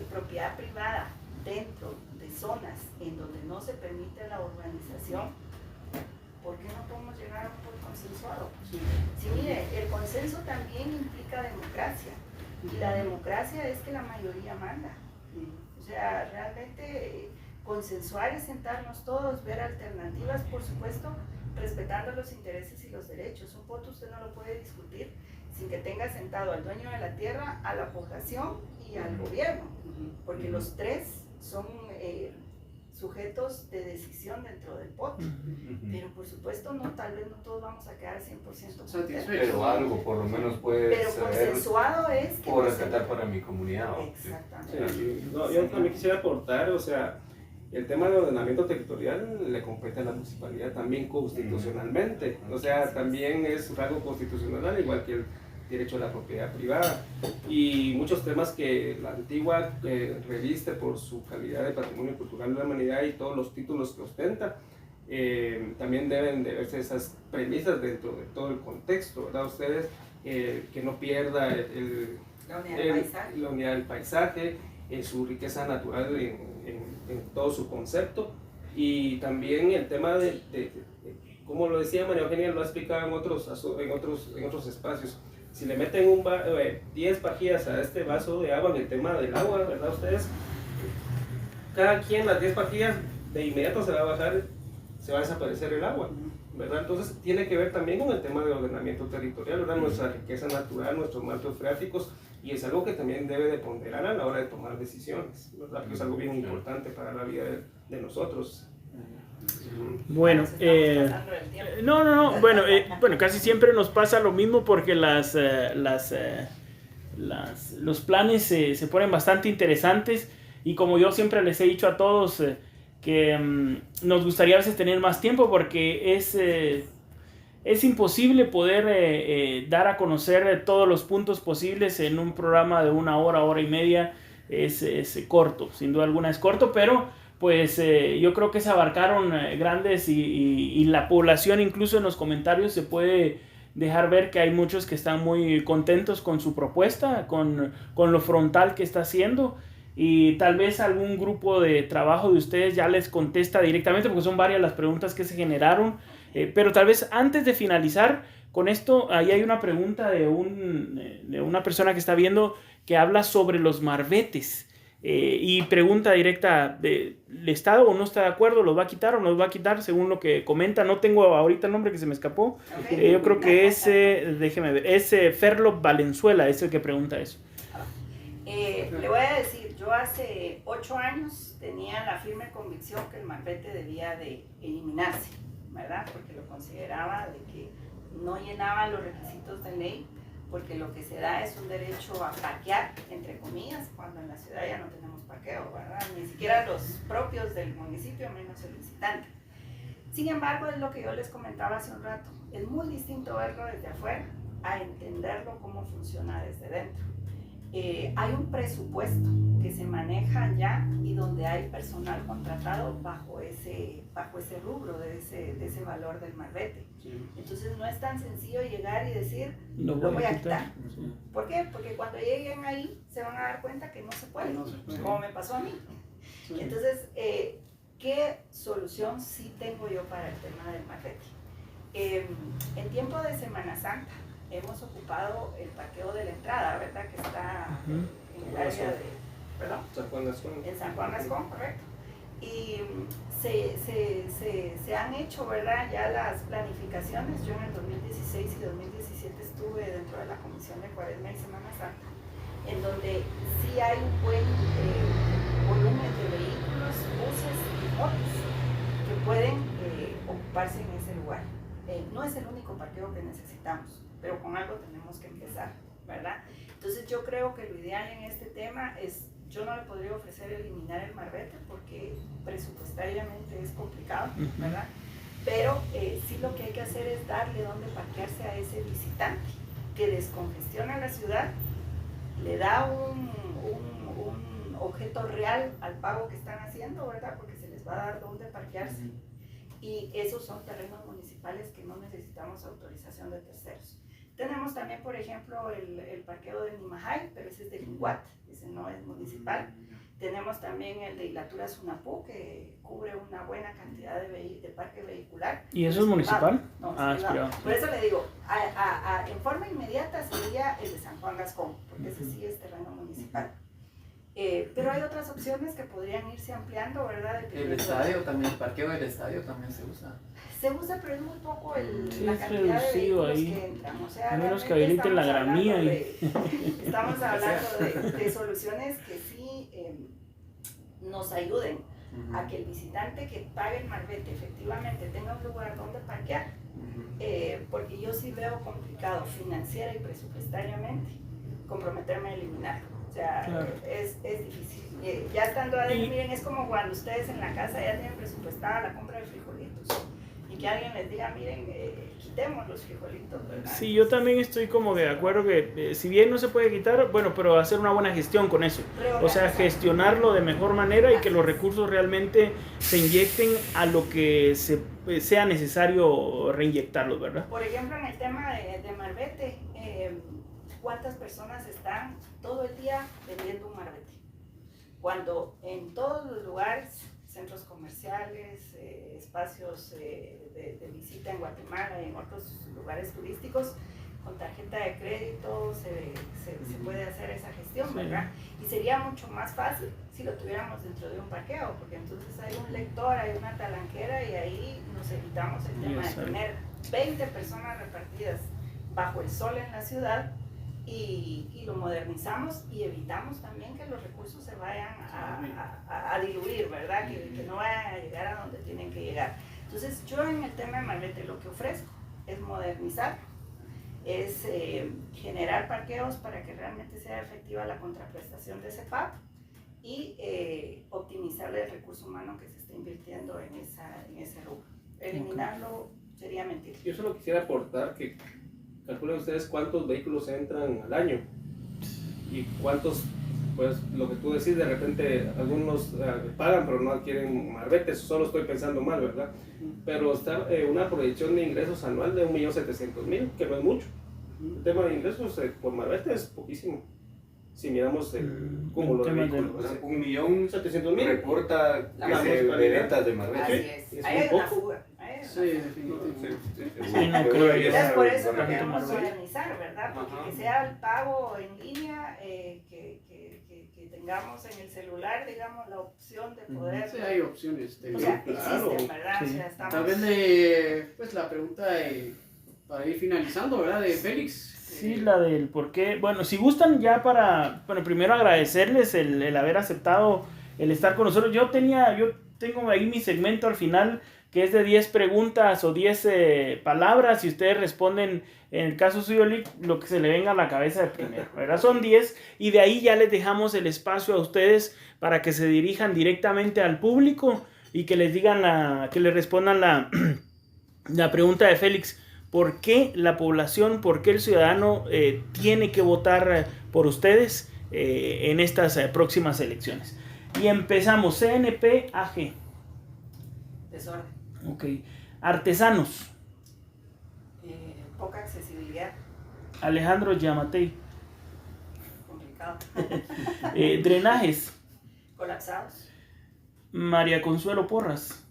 propiedad privada dentro de zonas en donde no se permite la urbanización, ¿por qué no podemos llegar a un punto consensuado? Sí, mire, el consenso también implica democracia, y la democracia es que la mayoría manda. O sea, realmente consensuar es sentarnos todos, ver alternativas, por supuesto, respetando los intereses y los derechos. Un voto usted no lo puede discutir sin que tenga sentado al dueño de la tierra, a la población y al gobierno, porque los tres son sujetos de decisión dentro del POT. Pero por supuesto, tal vez no todos vamos a quedar 100% satisfechos. Pero algo por lo menos puede Pero consensuado es que puedo rescatar para mi comunidad. Exactamente. Sí. No, yo también quisiera aportar, o sea, el tema del ordenamiento territorial le compete a la municipalidad también constitucionalmente. O sea, también es un rasgo constitucional, al igual que el derecho a la propiedad privada, y muchos temas que la Antigua reviste por su calidad de patrimonio cultural de la humanidad y todos los títulos que ostenta, también deben de verse esas premisas dentro de todo el contexto, ¿verdad? Ustedes, que no pierda la unidad del paisaje, su riqueza natural en todo su concepto, y también el tema de como lo decía María Eugenia, lo ha explicado en otros espacios, si le meten 10 pajillas a este vaso de agua en el tema del agua, ¿verdad ustedes? Cada quien las 10 pajillas de inmediato se va a bajar, se va a desaparecer el agua, ¿verdad? Entonces tiene que ver también con el tema de ordenamiento territorial, ¿verdad? Nuestra riqueza natural, nuestros mantos freáticos, y es algo que también debe de ponderar a la hora de tomar decisiones, ¿verdad? Que es algo bien importante para la vida de nosotros. Bueno, bueno, casi siempre nos pasa lo mismo porque los planes se ponen bastante interesantes, y como yo siempre les he dicho a todos que nos gustaría a veces tener más tiempo, porque es imposible poder dar a conocer todos los puntos posibles en un programa de 1 hora, hora y media. Es corto, sin duda alguna es corto, pero pues yo creo que se abarcaron grandes, y la población, incluso en los comentarios se puede dejar ver que hay muchos que están muy contentos con su propuesta, con lo frontal que está haciendo, y tal vez algún grupo de trabajo de ustedes ya les contesta directamente, porque son varias las preguntas que se generaron, pero tal vez antes de finalizar con esto, ahí hay una pregunta de una persona que está viendo, que habla sobre los marbetes. Y pregunta directa, ¿el Estado o no está de acuerdo? ¿Los va a quitar o no los va a quitar? Según lo que comenta, no tengo ahorita el nombre, que se me escapó. Okay. Yo creo que déjeme ver, es Ferlo Valenzuela, es el que pregunta eso. Le voy a decir, yo hace 8 años tenía la firme convicción que el marbete debía de eliminarse, ¿verdad? Porque lo consideraba de que no llenaba los requisitos de ley, porque lo que se da es un derecho a parquear, entre comillas, cuando en la ciudad ya no tenemos parqueo, ¿verdad? Ni siquiera los propios del municipio, menos el visitante. Sin embargo, es lo que yo les comentaba hace un rato, es muy distinto verlo desde afuera a entenderlo cómo funciona desde dentro. Hay un presupuesto que se maneja ya, y donde hay personal contratado bajo ese rubro de ese valor del marbete. Entonces no es tan sencillo llegar y decir, lo voy a quitar. Sí. ¿Por qué? Porque cuando lleguen ahí se van a dar cuenta que no se puede, como me pasó a mí. Entonces, ¿qué solución sí tengo yo para el tema del marbete? En tiempo de Semana Santa hemos ocupado el parqueo de la entrada, ¿verdad? Que está en el área de... ¿Perdón? San Juan Gascón. En San Juan Gascón, correcto. Y se han hecho, ¿verdad?, ya las planificaciones. Yo en el 2016 y 2017 estuve dentro de la Comisión de Cuaresma y Semana Santa, en donde sí hay un buen volumen de vehículos, buses y motos que pueden ocuparse en ese lugar. No es el único parqueo que necesitamos, pero con algo tenemos que empezar, ¿verdad? Entonces yo creo que lo ideal en este tema es, yo no le podría ofrecer eliminar el marbete porque presupuestariamente es complicado, ¿verdad? Pero sí lo que hay que hacer es darle donde parquearse a ese visitante que descongestiona la ciudad, le da un objeto real al pago que están haciendo, ¿verdad? Porque se les va a dar donde parquearse. Y esos son terrenos municipales que no necesitamos autorización de terceros. Tenemos también, por ejemplo, el parqueo de Nimajay, pero ese es de Linguat, ese no es municipal. Tenemos también el de Ilatura Sunapú, que cubre una buena cantidad de parque vehicular. ¿Y eso es municipal? No, es privado. Por eso le digo, en forma inmediata sería el de San Juan Gascón, porque ese sí es terreno municipal. Pero hay otras opciones que podrían irse ampliando, ¿verdad? El estadio también, el parqueo del estadio también se usa. Se usa, pero es muy poco Sí, la es cantidad de reducido vehículos ahí. que entran. O sea, A menos que realmente habiliten la estamos gramía hablando estamos hablando de soluciones que sí nos ayuden a que el visitante que pague el marbete efectivamente tenga un lugar donde parquear, porque yo sí veo complicado financiera y presupuestariamente comprometerme a eliminarlo. O sea, claro, es difícil. Ya estando adentro, miren, es como cuando ustedes en la casa ya tienen presupuestada la compra de frijolitos y que alguien les diga, miren, quitemos los frijolitos, ¿verdad? Sí, yo también estoy como de acuerdo que si bien no se puede quitar, bueno, pero hacer una buena gestión con eso. O sea, gestionarlo de mejor manera y que los recursos realmente se inyecten a lo que sea necesario reinyectarlos, ¿verdad? Por ejemplo, en el tema de marbete, ¿cuántas personas están todo el día vendiendo un marbete? Cuando en todos los lugares, centros comerciales, espacios de visita en Guatemala y en otros lugares turísticos, con tarjeta de crédito se puede hacer esa gestión, Sí. ¿verdad? Y sería mucho más fácil si lo tuviéramos dentro de un parqueo, porque entonces hay un lector, hay una talanquera y ahí nos evitamos el tema de Exacto. tener 20 personas repartidas bajo el sol en la ciudad y lo modernizamos y evitamos también que los recursos se vayan a diluir, ¿verdad? Que no vayan a llegar a donde tienen que llegar. Entonces yo en el tema de Malvete lo que ofrezco es modernizar, es generar parqueos para que realmente sea efectiva la contraprestación de ese PAP y optimizar el recurso humano que se está invirtiendo en ese rubro. Eliminarlo sería mentir. Yo solo quisiera aportar que calculen ustedes cuántos vehículos entran al año y cuántos, pues lo que tú decís, de repente algunos pagan pero no adquieren marbetes, solo estoy pensando mal, ¿verdad? Pero está una proyección de ingresos anual de 1.700.000, que no es mucho. El tema de ingresos por marbete es poquísimo. Si miramos el cúmulo de tema vehículos, O sea, ¿sí? 1.700.000 reporta La que se municipalidad. de ventas de Marbete. Así ¿Es es. Ahí muy hay una poco? fuga. ahí hay una Sí, fuga. definitivamente. Sí, no creo yo. Entonces por eso lo Tanto queremos Marbete. modernizar, ¿verdad? Porque Ajá. que sea el pago en línea, que tengamos en el celular, digamos, la opción de poder... Sí, hay opciones. O sea, Claro. existen, ¿verdad? Sí. O sea, estamos... Tal vez pues la pregunta para ir finalizando, ¿verdad? De Félix. Sí, la del por qué. Bueno, si gustan ya bueno, primero agradecerles el haber aceptado el estar con nosotros. Yo tengo ahí mi segmento al final que es de 10 preguntas o 10 palabras y ustedes responden, en el caso suyo, Lick, lo que se le venga a la cabeza de primero, ¿verdad? Son 10 y de ahí ya les dejamos el espacio a ustedes para que se dirijan directamente al público y que les digan que les respondan la pregunta de Félix. ¿Por qué la población, por qué el ciudadano tiene que votar por ustedes en estas próximas elecciones? Y empezamos, CNP AG. Desorden, Ok. Artesanos, poca accesibilidad, Alejandro Yamatei. complicado, Drenajes, colapsados, María Consuelo Porras.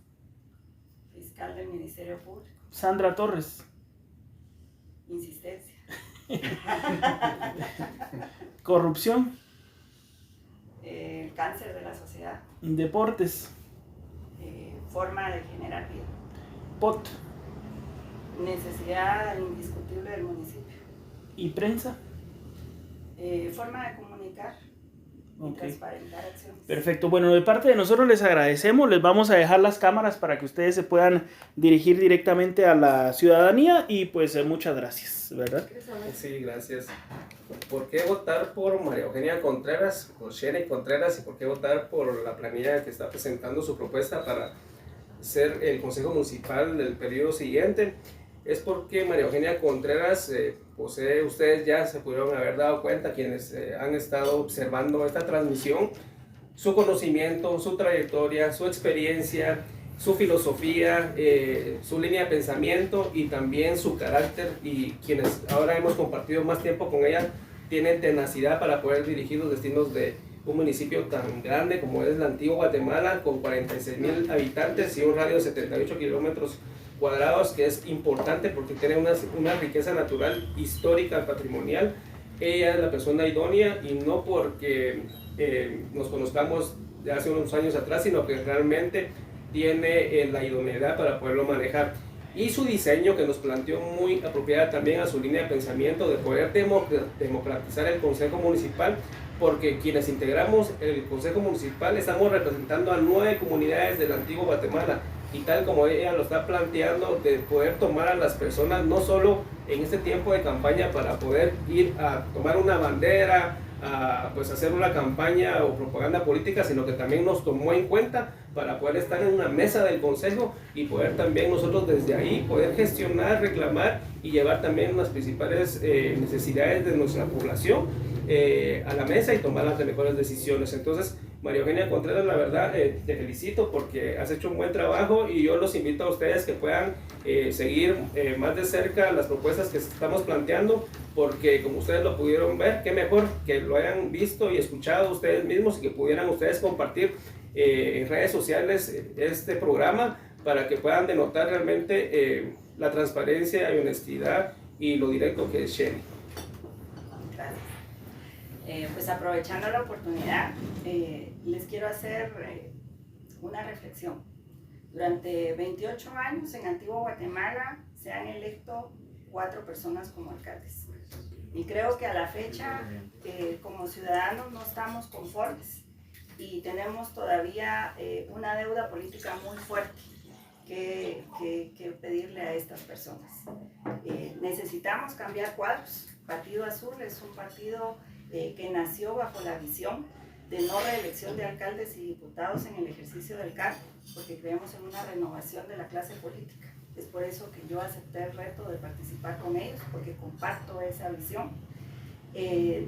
fiscal del Ministerio Público, Sandra Torres. insistencia, Corrupción, el cáncer de la sociedad, Deportes, forma de generar vida, POT necesidad indiscutible del municipio, y Prensa. forma de comunicar y Ok. transparentar acciones. Perfecto, bueno, de parte de nosotros les agradecemos, les vamos a dejar las cámaras para que ustedes se puedan dirigir directamente a la ciudadanía y pues muchas gracias, ¿verdad? Sí, gracias. ¿Por qué votar por María Eugenia Contreras, por Sherry Contreras, y por qué votar por la planilla que está presentando su propuesta para ser el Consejo Municipal del periodo siguiente? Es porque María Eugenia Contreras posee, ustedes ya se pudieron haber dado cuenta, quienes han estado observando esta transmisión, su conocimiento, su trayectoria, su experiencia, su filosofía, su línea de pensamiento y también su carácter, y quienes ahora hemos compartido más tiempo con ella tienen tenacidad para poder dirigir los destinos de un municipio tan grande como es la antigua Guatemala, con 46,000 habitantes y un radio de 78 kilómetros cuadrados, que es importante porque tiene una riqueza natural, histórica, patrimonial. Ella es la persona idónea, y no porque nos conozcamos de hace unos años atrás, sino que realmente tiene la idoneidad para poderlo manejar. Y su diseño, que nos planteó muy apropiada también a su línea de pensamiento de poder democratizar el Consejo Municipal, porque quienes integramos el Consejo Municipal estamos representando a 9 comunidades del antiguo Guatemala, y tal como ella lo está planteando, de poder tomar a las personas no solo en este tiempo de campaña para poder ir a tomar una bandera, a pues hacer una campaña o propaganda política, sino que también nos tomó en cuenta para poder estar en una mesa del consejo y poder también nosotros desde ahí poder gestionar, reclamar y llevar también las principales necesidades de nuestra población a la mesa y tomar las mejores decisiones. Entonces, María Eugenia Contreras, la verdad, te felicito porque has hecho un buen trabajo, y yo los invito a ustedes que puedan seguir más de cerca las propuestas que estamos planteando, porque como ustedes lo pudieron ver, qué mejor que lo hayan visto y escuchado ustedes mismos, y que pudieran ustedes compartir en redes sociales este programa para que puedan denotar realmente la transparencia y honestidad y lo directo que es Shelly. Gracias. Pues aprovechando la oportunidad, les quiero hacer una reflexión. Durante 28 años en Antigua Guatemala se han electo 4 personas como alcaldes. Y creo que a la fecha, como ciudadanos, no estamos conformes y tenemos todavía una deuda política muy fuerte que pedirle a estas personas. Necesitamos cambiar cuadros. Partido Azul es un partido que nació bajo la visión de no reelección de alcaldes y diputados en el ejercicio del cargo, porque creemos en una renovación de la clase política. Es por eso que yo acepté el reto de participar con ellos, porque comparto esa visión.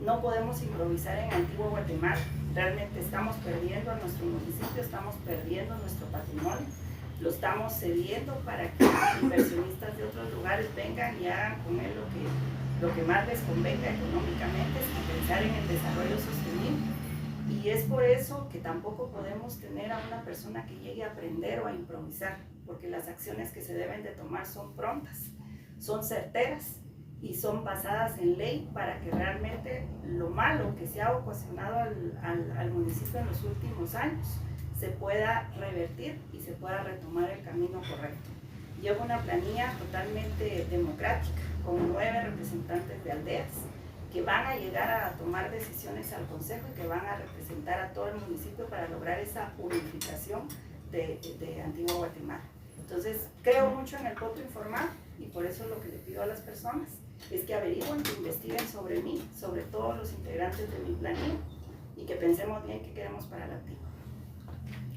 No podemos improvisar en Antigua Guatemala. Realmente estamos perdiendo a nuestro municipio, estamos perdiendo nuestro patrimonio. Lo estamos cediendo para que inversionistas de otros lugares vengan y hagan con él lo que más les convenga económicamente, sin pensar en el desarrollo sostenible. Y es por eso que tampoco podemos tener a una persona que llegue a aprender o a improvisar, porque las acciones que se deben de tomar son prontas, son certeras y son basadas en ley para que realmente lo malo que se ha ocasionado al municipio en los últimos años se pueda revertir y se pueda retomar el camino correcto. Llevo una planilla totalmente democrática, con 9 representantes de aldeas, que van a llegar a tomar decisiones al Consejo y que van a representar a todo el municipio para lograr esa unificación de Antigua Guatemala. Entonces, creo mucho en el voto informado y por eso lo que le pido a las personas es que averigüen, que investiguen sobre mí, sobre todos los integrantes de mi planilla y que pensemos bien qué queremos para la Antigua.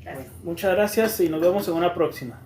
Gracias. Muchas gracias y nos vemos en una próxima.